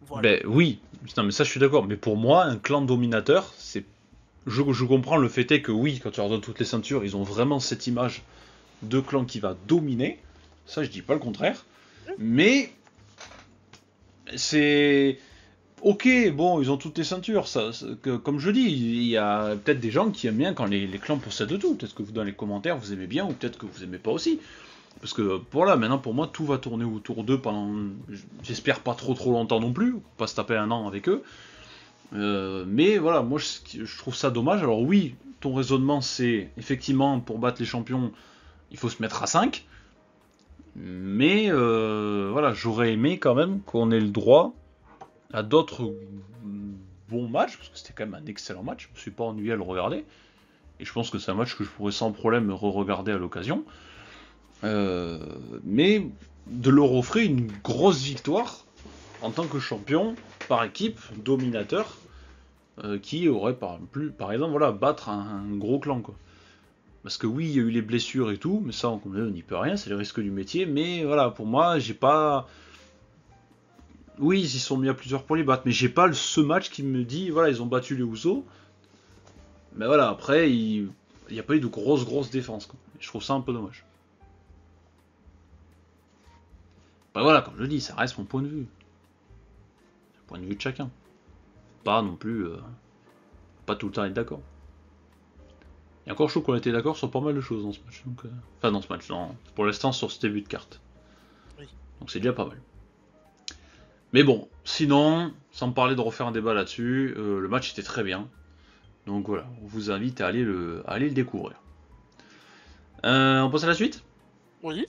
Voilà. Ben oui, non, mais ça je suis d'accord. Mais pour moi, un clan dominateur, c'est. Je comprends le fait est que oui, quand tu leur donnes toutes les ceintures, ils ont vraiment cette image de clan qui va dominer. Ça, je dis pas le contraire. Mais c'est. Ok, bon, ils ont toutes les ceintures. Comme je dis, il y a peut-être des gens qui aiment bien quand les clans possèdent tout. Peut-être que vous dans les commentaires vous aimez bien, ou peut-être que vous aimez pas aussi. Parce que voilà, maintenant pour moi tout va tourner autour d'eux pendant, j'espère pas trop longtemps non plus, pas se taper un an avec eux. Mais voilà, moi je trouve ça dommage. Alors oui, ton raisonnement c'est effectivement pour battre les champions, il faut se mettre à 5. Mais voilà, j'aurais aimé quand même qu'on ait le droit à d'autres bons matchs, parce que c'était quand même un excellent match, je me suis pas ennuyé à le regarder. Et je pense que c'est un match que je pourrais sans problème re-regarder à l'occasion. Mais de leur offrir une grosse victoire en tant que champion par équipe, dominateur, qui aurait par exemple voilà, battre un gros clan quoi. Parce que oui, il y a eu les blessures et tout, mais ça on n'y peut rien, c'est les risques du métier. Mais voilà, pour moi, j'ai pas. Oui, ils y sont mis à plusieurs pour les battre, mais j'ai pas ce match qui me dit voilà, ils ont battu les Usos. Mais voilà, après, il n'y a pas eu de grosse défense quoi. Je trouve ça un peu dommage. Bah voilà, comme je le dis, ça reste mon point de vue. C'est le point de vue de chacun. Pas non plus. Pas tout le temps être d'accord. Et encore, je trouve qu'on a été d'accord sur pas mal de choses dans ce match. Donc, enfin, dans ce match, pour l'instant, sur ce début de carte. Oui. Donc, c'est déjà pas mal. Mais bon, sinon, sans me parler de refaire un débat là-dessus, le match était très bien. Donc voilà, on vous invite à aller le découvrir. On passe à la suite ? Oui.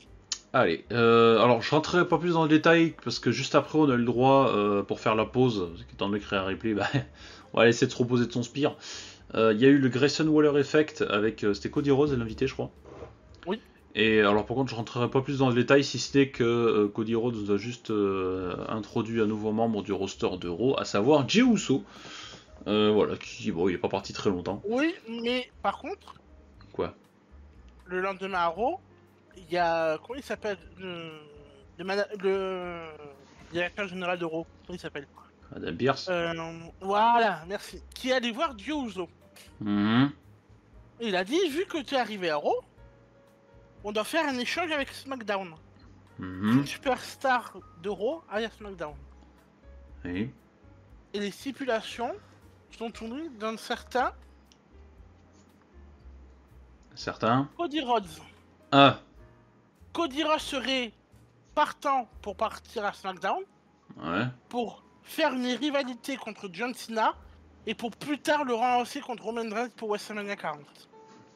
Allez, alors je rentrerai pas plus dans le détail parce que juste après on a eu le droit pour faire la pause, étant donné que créer un replay, bah, on va essayer de se reposer de son spire. Il y a eu le Grayson Waller Effect avec c'était Cody Rhodes l'invité je crois. Oui. Et alors par contre je rentrerai pas plus dans le détail si ce n'est que Cody Rhodes nous a juste introduit un nouveau membre du roster de Raw, à savoir Jey Uso. Voilà, qui bon il est pas parti très longtemps. Oui, mais par contre. Quoi ? Le lendemain à Raw, il y a. Comment il s'appelle le directeur général de Raw. Comment il s'appelle Adam Pearce. Voilà, merci. Qui est allé voir Jey Uso. Il a dit, vu que tu es arrivé à Raw, on doit faire un échange avec SmackDown. Une superstar de Raw à SmackDown. Oui. Et les stipulations sont tournées d'un certain... Cody Rhodes. Ah. Cody Rhodes serait partant pour partir à SmackDown. Ouais. Pour faire une rivalité contre John Cena et pour plus tard le relancer contre Roman Reigns pour WrestleMania 40.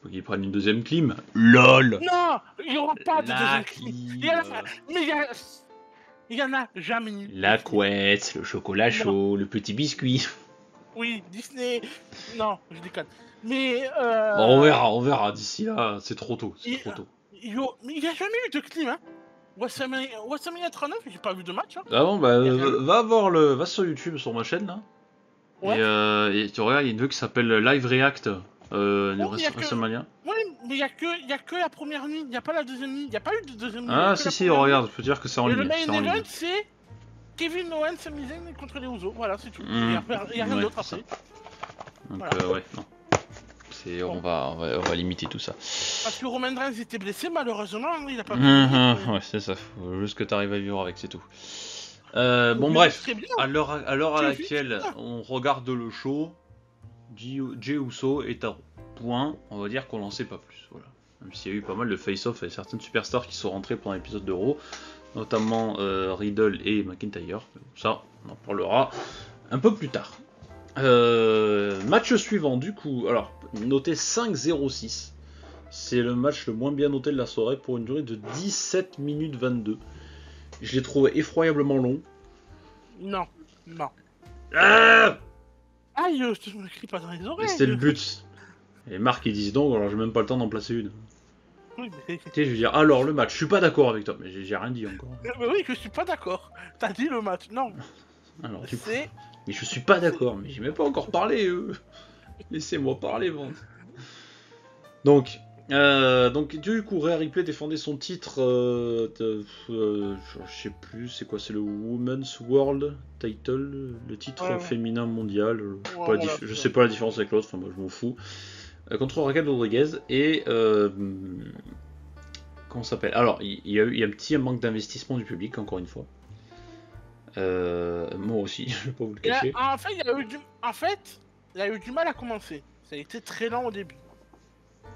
Faut qu'il prenne une deuxième clim. LOL. Non, il n'y aura pas de deuxième clim. Il y en a jamais eu. La couette, le chocolat chaud, le petit biscuit. Oui, Disney. Non, je déconne. Mais bon, on verra d'ici là, c'est trop tôt. Mais il n'y a jamais eu de clim, hein. WrestleMania 39, j'ai pas vu de match. Hein. Ah bon, bah va sur YouTube sur ma chaîne là. Ouais. Et tu regardes, il y a une vidéo qui s'appelle Live React WrestleMania. Oui, mais il y a que la première nuit, il n'y a pas la deuxième nuit, il n'y a pas eu de deuxième nuit. Ah si, regarde, je peux dire que c'est en ligne. Et le main event, c'est Kevin Owens, Sami Zayn contre les Usos, voilà, c'est tout. Il n'y a rien d'autre après. Donc ouais, non. On va limiter tout ça. Parce que Roman Reigns était blessé, malheureusement, il a pas pu. Ouais, c'est ça, faut juste que tu arrives à vivre avec, c'est tout. Bon bref, à l'heure à laquelle on regarde le show, Jey Uso est à point, on va dire qu'on n'en sait pas plus. Voilà. Même s'il y a eu pas mal de face-off avec certaines superstars qui sont rentrées pendant l'épisode de Raw, notamment Riddle et McIntyre. Ça, on en parlera un peu plus tard. Match suivant du coup, alors noté 5-0-6, c'est le match le moins bien noté de la soirée pour une durée de 17 minutes 22. Je l'ai trouvé effroyablement long. Non. Aïe, je me crie pas dans les Mais oreilles. c'était le but. Et Marc, il dit donc, alors j'ai même pas le temps d'en placer une. Oui, mais... Tu sais, je veux dire, alors le match, je suis pas d'accord avec toi, mais j'ai rien dit encore. mais oui, je suis pas d'accord. T'as dit le match, non. Alors du coup, C'est... mais je suis pas d'accord, mais j'ai même pas encore parlé. Laissez-moi parler, bon. Donc du coup, Rhea Ripley défendait son titre, je sais plus, c'est quoi, c'est le Women's World Title, le titre Ouais. féminin mondial. Voilà, Je sais pas la différence avec l'autre, enfin moi je m'en fous. Contre Raquel Rodriguez et comment ça s'appelle? Alors il y a un petit manque d'investissement du public encore une fois. Moi aussi, je vais pas vous le cacher. En fait, il a eu du mal à commencer. Ça a été très lent au début.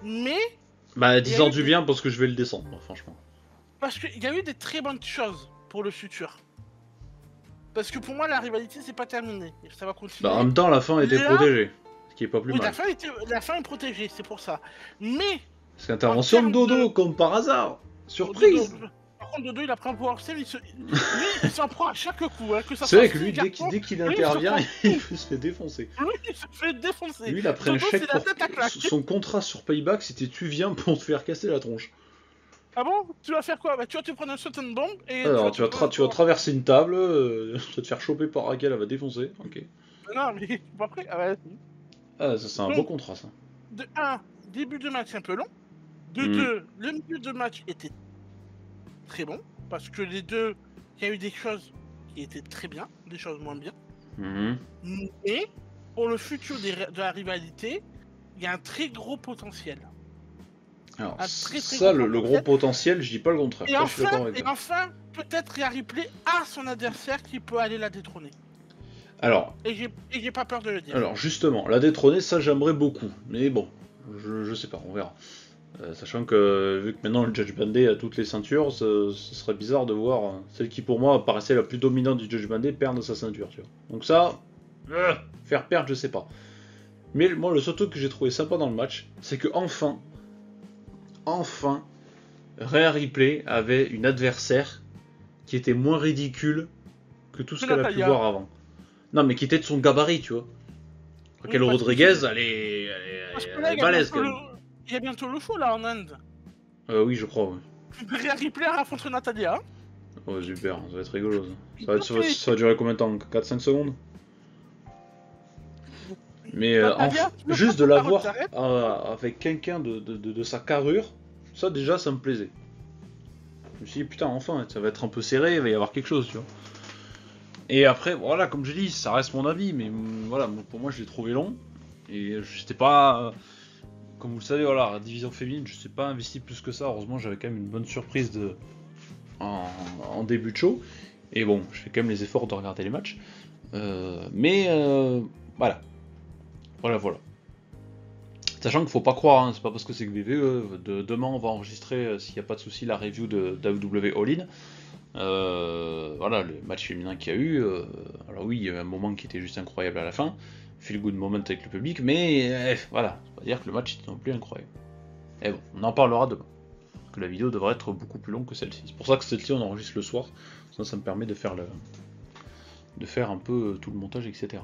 Mais... Bah, 10 ans du bien parce que je vais le descendre, franchement. Parce qu'il y a eu des très bonnes choses pour le futur. Parce que pour moi, la rivalité, c'est pas terminé. Ça va continuer. Bah, en même temps, la fin était protégée. Ce qui est pas plus mal. La fin est protégée, c'est pour ça. Mais... Parce qu'intervention de Dodo, comme par hasard. Surprise. Dodo, par contre, Dodo, il a pris un power save, il s'en prend à chaque coup. Hein, c'est vrai que lui, dès qu'il intervient, il se fait défoncer. Lui, il se fait défoncer. Lui, il a pris un chèque pour... Son contrat sur Payback, c'était tu viens pour te faire casser la tronche. Ah bon? Tu vas faire quoi? Bah, tu vas te prendre un shot and bomb et... Alors, tu vas traverser une table, tu vas te faire choper par Raquel, elle va défoncer. Ok. Non, mais pas prêt. Ah, ouais. Ah, ça, c'est un beau contrat, ça. De 1, début de match un peu long. De 2, le milieu de match était très bon. Parce que les deux, il y a eu des choses qui étaient très bien, des choses moins bien. Mais pour le futur de la rivalité, il y a un très gros potentiel. Alors, ça, le gros potentiel, je dis pas le contraire. Et enfin, peut-être Rhea Ripley a son adversaire qui peut aller la détrôner. Alors, et j'ai pas peur de le dire. Alors justement, la détrôner, ça j'aimerais beaucoup. Mais bon, je sais pas, on verra. Sachant que vu que maintenant le Judgment Day a toutes les ceintures, ce serait bizarre de voir celle qui pour moi paraissait la plus dominante du Judgment Day perdre sa ceinture. Tu vois. Donc ça, faire perdre, je sais pas. Mais moi, le seul truc que j'ai trouvé sympa dans le match, c'est que enfin, Rhea Ripley avait une adversaire qui était moins ridicule que tout ce qu'elle a pu voir avant. Non, mais qui était de son gabarit, tu vois. Raquel Rodriguez, elle est balèze quand même. Il y a bientôt le show là en Inde. Oui, je crois, ouais. Rhea Ripley affronte Natalia. Oh, super, ça va être rigolo ça. Ça va durer combien de temps? 4-5 secondes? Mais juste de la voir avec quelqu'un de sa carrure, ça déjà, ça me plaisait. Je me suis dit, putain, enfin, ça va être un peu serré, il va y avoir quelque chose, tu vois. Et après, voilà, comme je dis, ça reste mon avis, mais voilà, pour moi, je l'ai trouvé long. Et j'étais pas... comme vous le savez, voilà, la division féminine, je ne suis pas investi plus que ça. Heureusement, j'avais quand même une bonne surprise en début de show. Et bon, je fais quand même les efforts de regarder les matchs. Voilà. Voilà. Sachant qu'il ne faut pas croire, hein, c'est pas parce que c'est que VVE. Demain, on va enregistrer, s'il n'y a pas de souci, la review de WWE All-In. Voilà, le match féminin qu'il y a eu. Alors oui, il y a eu un moment qui était juste incroyable à la fin. Feel good moment avec le public, mais voilà, c'est pas dire que le match était non plus incroyable. Et bon, on en parlera demain. Parce que la vidéo devrait être beaucoup plus longue que celle-ci. C'est pour ça que celle-ci on enregistre le soir. Ça me permet de faire un peu tout le montage, etc.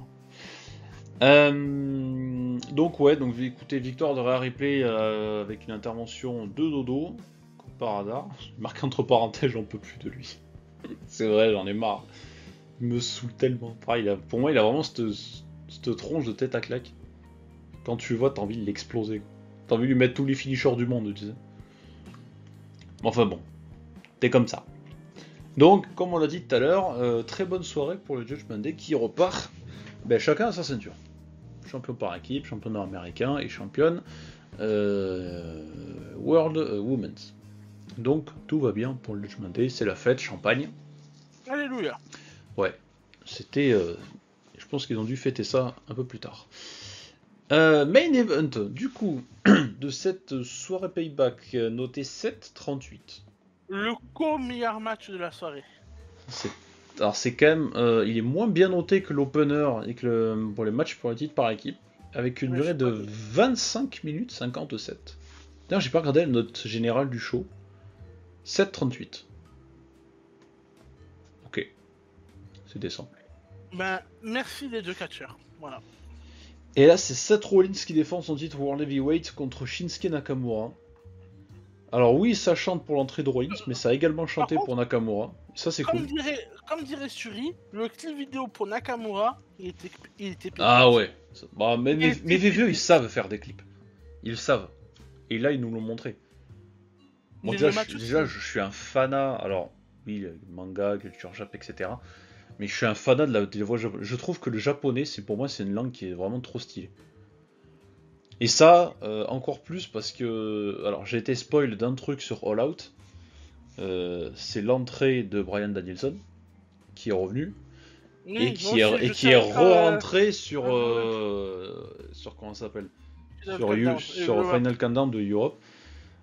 Donc ouais, donc écoutez, victoire de Rhea Ripley avec une intervention de Dodo, comme par hasard. Marqué entre parenthèses, j'en peux plus de lui. C'est vrai, j'en ai marre. Il me saoule tellement. Pareil, pour moi, il a vraiment cette tronche de tête à claque. Quand tu le vois, t'as envie de l'exploser. T'as envie de lui mettre tous les finishers du monde, tu sais. Enfin bon, t'es comme ça. Donc, comme on l'a dit tout à l'heure, très bonne soirée pour le Judgment Day qui repart chacun à sa ceinture. Champion par équipe, champion nord-américain et championne World Women's. Donc, tout va bien pour le Judgment Day, c'est la fête, champagne. Alléluia. Ouais, c'était... je pense qu'ils ont dû fêter ça un peu plus tard. Main event, du coup, de cette soirée payback, noté 7-38. Le co-meilleur match de la soirée. Alors c'est quand même... il est moins bien noté que l'opener et que pour les matchs pour les titres par équipe, avec une durée de 25 minutes 57. D'ailleurs, j'ai pas regardé la note générale du show. 7-38. Ok. C'est décent. Merci les deux catcheurs. Voilà. Et là, c'est Seth Rollins qui défend son titre World Heavyweight contre Shinsuke Nakamura. Alors oui, ça chante pour l'entrée de Rollins, mais ça a également chanté pour Nakamura. Ça, c'est cool. Comme dirait Suri, le clip vidéo pour Nakamura, il était Ah ouais. Bah, mais VVE, ils savent faire des clips. Ils le savent. Et là, ils nous l'ont montré. Moi, déjà, je suis un fanat. Alors, oui, manga, culture jap, etc. Mais je suis un fanat de la voix japonaise. Je trouve que le japonais, pour moi, c'est une langue qui est vraiment trop stylée. Et ça, encore plus parce que... Alors, j'ai été spoil d'un truc sur All Out. C'est l'entrée de Bryan Danielson, qui est revenu. Oui, et qui est re-rentré sur... sur comment ça s'appelle, sur Final Countdown de Europe.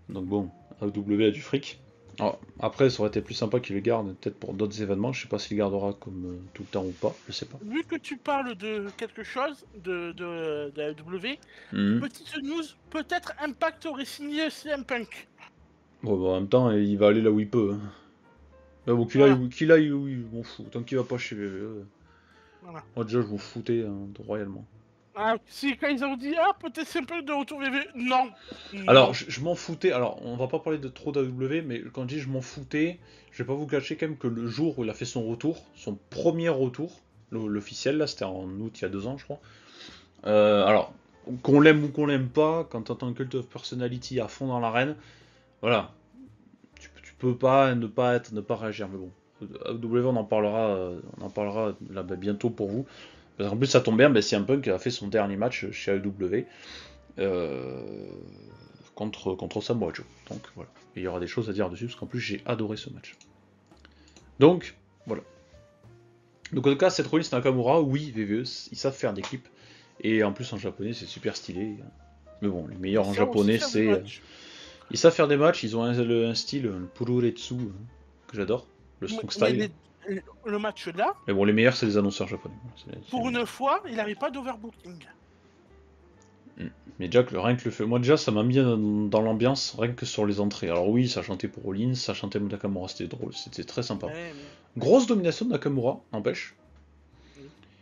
Donc bon, AEW a du fric. Alors, après, ça aurait été plus sympa qu'il le garde, peut-être pour d'autres événements. Je sais pas s'il gardera comme tout le temps ou pas, je sais pas. Vu que tu parles de quelque chose de AEW, petite news, peut-être Impact aurait signé CM Punk. Bon, bah, en même temps, il va aller là où il peut. Hein. Bah, bon, qu'il aille où il m'en fout. Tant qu'il va pas chez VVE. Voilà. Moi, déjà, je m'en foutais royalement. Ah, si, quand ils ont dit, peut-être c'est un peu de retour VV, non. Alors, je m'en foutais, alors, on va pas parler de trop d'AEW, mais quand je dis je m'en foutais, je vais pas vous cacher quand même que le jour où il a fait son retour, son premier retour, l'officiel, là, c'était en août, il y a 2 ans, je crois. Alors, qu'on l'aime ou qu'on l'aime pas, quand t'entends Cult of Personality à fond dans l'arène, voilà, tu peux pas ne pas réagir, mais bon. AEW, on en parlera là, bientôt pour vous. Parce qu'en plus, ça tombe bien, CM Punk a fait son dernier match chez AEW contre Samoa Joe. Donc voilà, et il y aura des choses à dire dessus, parce qu'en plus, j'ai adoré ce match. Donc, voilà. Donc en tout cas, Seth Rollins Nakamura, oui, VVE, ils savent faire des clips. Et en plus, en japonais, c'est super stylé. Mais bon, les meilleurs en japonais, c'est... Ils savent faire des matchs, ils ont un style, le Pururetsu, que j'adore, le strong style. Le match là. Mais bon, les meilleurs, c'est les annonceurs japonais. Pour une fois, il n'avait pas d'overbooking. Mais déjà, rien que le fait. Moi, déjà, ça m'a mis dans l'ambiance, rien que sur les entrées. Alors, oui, ça chantait pour Rollins, ça chantait Nakamura, c'était drôle, c'était très sympa. Mais... Grosse domination de Nakamura, n'empêche.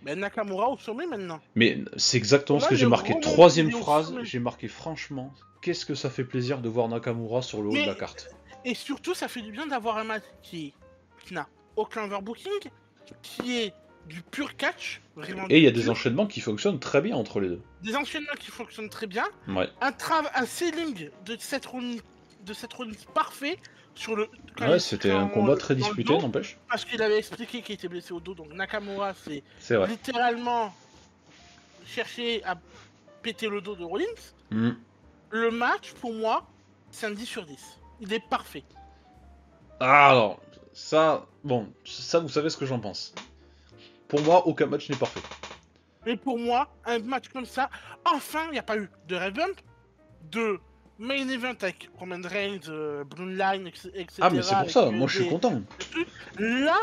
Mais Nakamura au sommet maintenant. Mais c'est exactement ce que j'ai marqué. Troisième phrase, j'ai marqué franchement, qu'est-ce que ça fait plaisir de voir Nakamura sur le haut de la carte. Et surtout, ça fait du bien d'avoir un match qui n'a aucun overbooking, qui est du pur catch, vraiment. Et il y a des enchaînements qui fonctionnent très bien entre les deux. Des enchaînements qui fonctionnent très bien. Ouais. Un ceiling de Seth Rollins parfait sur le. Ouais, c'était un combat très disputé, n'empêche. Parce qu'il avait expliqué qu'il était blessé au dos, donc Nakamura c'est vrai. Littéralement chercher à péter le dos de Rollins. Le match, pour moi, c'est un 10 sur 10. Il est parfait. Ah, alors, ça, bon, ça vous savez ce que j'en pense. Pour moi, aucun match n'est parfait. Mais pour moi, un match comme ça, enfin, il n'y a pas eu de Red Bump, de main event avec Roman Reigns, Bloodline, etc. Ah, mais c'est pour ça, moi je suis content. Là,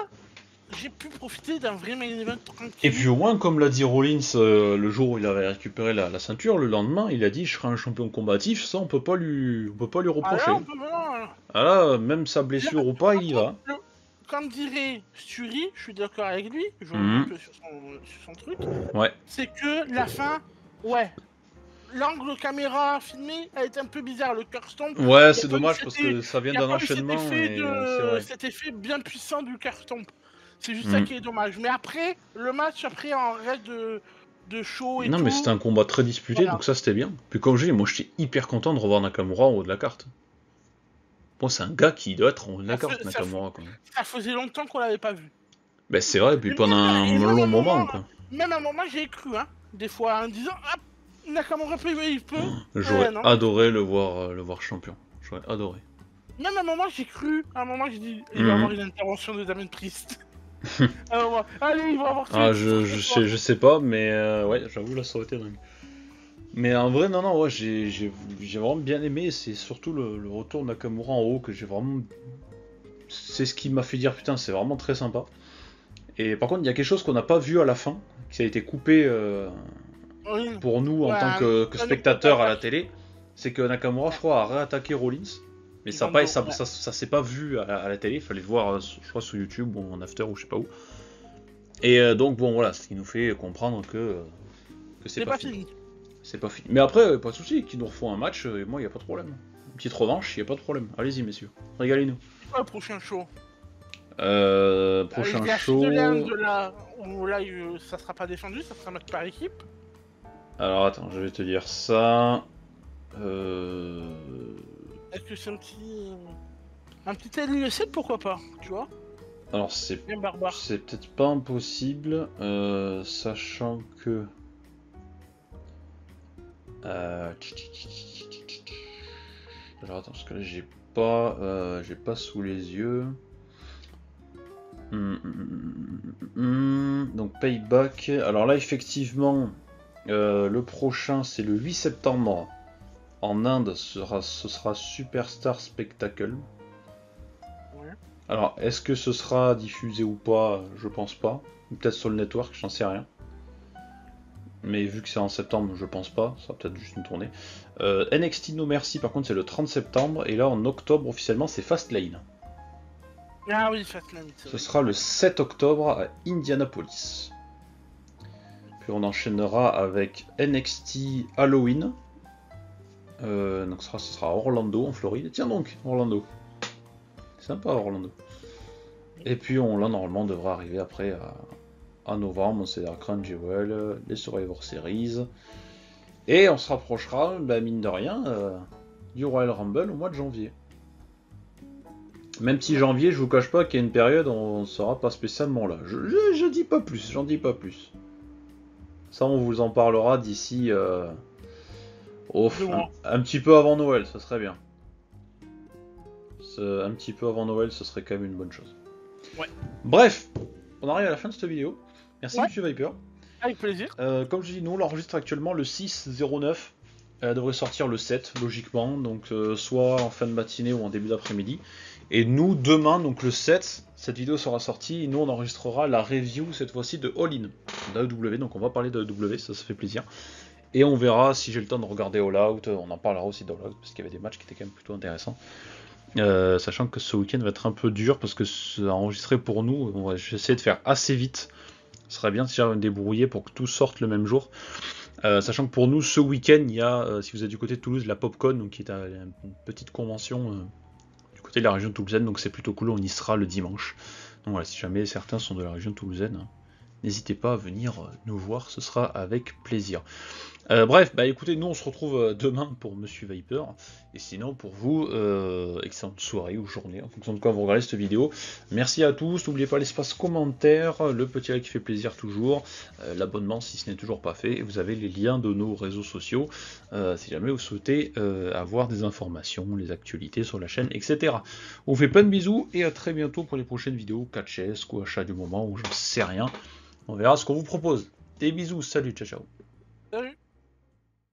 j'ai pu profiter d'un vrai main event tranquille. Et puis au moins, comme l'a dit Rollins le jour où il avait récupéré la ceinture, le lendemain, il a dit je serai un champion combatif, ça on peut pas lui reprocher. Ah là, même sa blessure ou pas, il y va. Comme dirait Suri, je suis d'accord avec lui, je vois un peu sur son truc. Ouais. C'est que la fin, l'angle caméra filmé a été un peu bizarre, le curse stomp. Ouais, c'est dommage parce que ça vient d'un enchaînement. Cet effet bien puissant du curse stomp. C'est juste ça qui est dommage. Mais après, le match, en reste de show et tout. Non, mais c'était un combat très disputé, donc ça c'était bien. Puis comme je dis, moi j'étais hyper content de revoir Nakamura en haut de la carte. Bon, c'est un gars qui doit être en haut de la carte, Nakamura. Ça faisait longtemps qu'on l'avait pas vu. Ben c'est vrai, puis pendant un long moment, quoi. Même à un moment, j'ai cru, des fois, en disant, Nakamura il peut. J'aurais adoré le voir champion. J'aurais adoré. Même à un moment, j'ai cru, j'ai dit, il va y avoir une intervention de Damien Priest. Allez, il va avoir ça. Je sais pas, mais ouais, j'avoue, là, ça aurait été dingue. Mais en vrai, non, ouais, j'ai vraiment bien aimé. C'est surtout le retour de Nakamura en haut que j'ai vraiment. C'est ce qui m'a fait dire putain, c'est vraiment très sympa. Et par contre, il y a quelque chose qu'on n'a pas vu à la fin, qui a été coupé pour nous en tant que spectateurs à la télé. C'est que Nakamura, je crois, a réattaqué Rollins. Mais ça s'est pas vu à la télé. Il fallait le voir, je crois, sur YouTube ou en after ou je sais pas où. Et donc, bon, voilà, ce qui nous fait comprendre que c'est pas fini. C'est pas fini. Mais après, pas de soucis, qu'ils nous refont un match, moi, il n'y a pas de problème. Une petite revanche, il n'y a pas de problème. Allez-y, messieurs, régalez-nous. C'est quoi le prochain show? Prochain Il y a show... Sutherland de là, où là, ça sera pas défendu, ça sera un match par équipe. Alors, attends, je vais te dire ça... Est-ce que c'est un petit LUC, pourquoi pas, tu vois? Alors, c'est Bien barbare. c'est peut-être pas impossible, sachant que... Alors, attends, parce que là, j'ai pas sous les yeux... Donc Payback. Alors là effectivement le prochain c'est le 8 septembre en Inde, ce sera Superstar Spectacle. Ouais. Alors est-ce que ce sera diffusé ou pas? Je pense pas. Peut-être sur le network, j'en sais rien. Mais vu que c'est en septembre, je pense pas, ça sera peut-être juste une tournée. NXT No Mercy par contre c'est le 30 septembre et là en octobre officiellement c'est Fastlane. Ah oui, Fastlane. Ce sera le 7 octobre à Indianapolis. Puis on enchaînera avec NXT Halloween. Donc ce sera à Orlando, en Floride. Tiens donc, Orlando. C'est sympa Orlando. Et puis là normalement on devra arriver après à novembre. C'est la Crown Jewel, les Survivor Series. Et on se rapprochera, mine de rien, du Royal Rumble au mois de janvier. Même si janvier, je vous cache pas qu'il y a une période où on ne sera pas spécialement là. Je dis pas plus, j'en dis pas plus. Ça, on vous en parlera d'ici un petit peu avant Noël, ça serait bien. Un petit peu avant Noël, ce serait quand même une bonne chose. Ouais. Bref, on arrive à la fin de cette vidéo. Merci, ouais. Monsieur Viper. Avec plaisir. Comme je dis, nous, on l'enregistre actuellement le 6-09. Elle devrait sortir le 7, logiquement. Donc, soit en fin de matinée ou en début d'après-midi. Et nous, demain, donc le 7, cette vidéo sera sortie. Et nous, on enregistrera la review, cette fois-ci, de All In, d'AEW. Donc, on va parler d'AEW, ça fait plaisir. Et on verra si j'ai le temps de regarder All Out. On en parlera aussi d'All Out, parce qu'il y avait des matchs qui étaient quand même plutôt intéressants. Sachant que ce week-end va être un peu dur, parce que c'est enregistré pour nous. Je vais essayer de faire assez vite. Ce serait bien de se débrouiller pour que tout sorte le même jour. Sachant que pour nous, ce week-end, il y a, si vous êtes du côté de Toulouse, la PopCon, donc qui est une petite convention du côté de la région toulousaine, donc c'est plutôt cool, on y sera le dimanche. Donc voilà, si jamais certains sont de la région toulousaine, n'hésitez pas à venir nous voir, ce sera avec plaisir. Bref, bah écoutez, nous on se retrouve demain pour Monsieur Viper, et sinon pour vous, excellente soirée ou journée, en fonction de quand vous regardez cette vidéo. Merci à tous, n'oubliez pas l'espace commentaire, le petit like qui fait plaisir toujours, l'abonnement si ce n'est toujours pas fait, et vous avez les liens de nos réseaux sociaux, si jamais vous souhaitez avoir des informations, les actualités sur la chaîne, etc. On vous fait plein de bisous, et à très bientôt pour les prochaines vidéos, catch-esque ou achat du moment, ou j'en sais rien. On verra ce qu'on vous propose. Des bisous, salut, ciao ciao.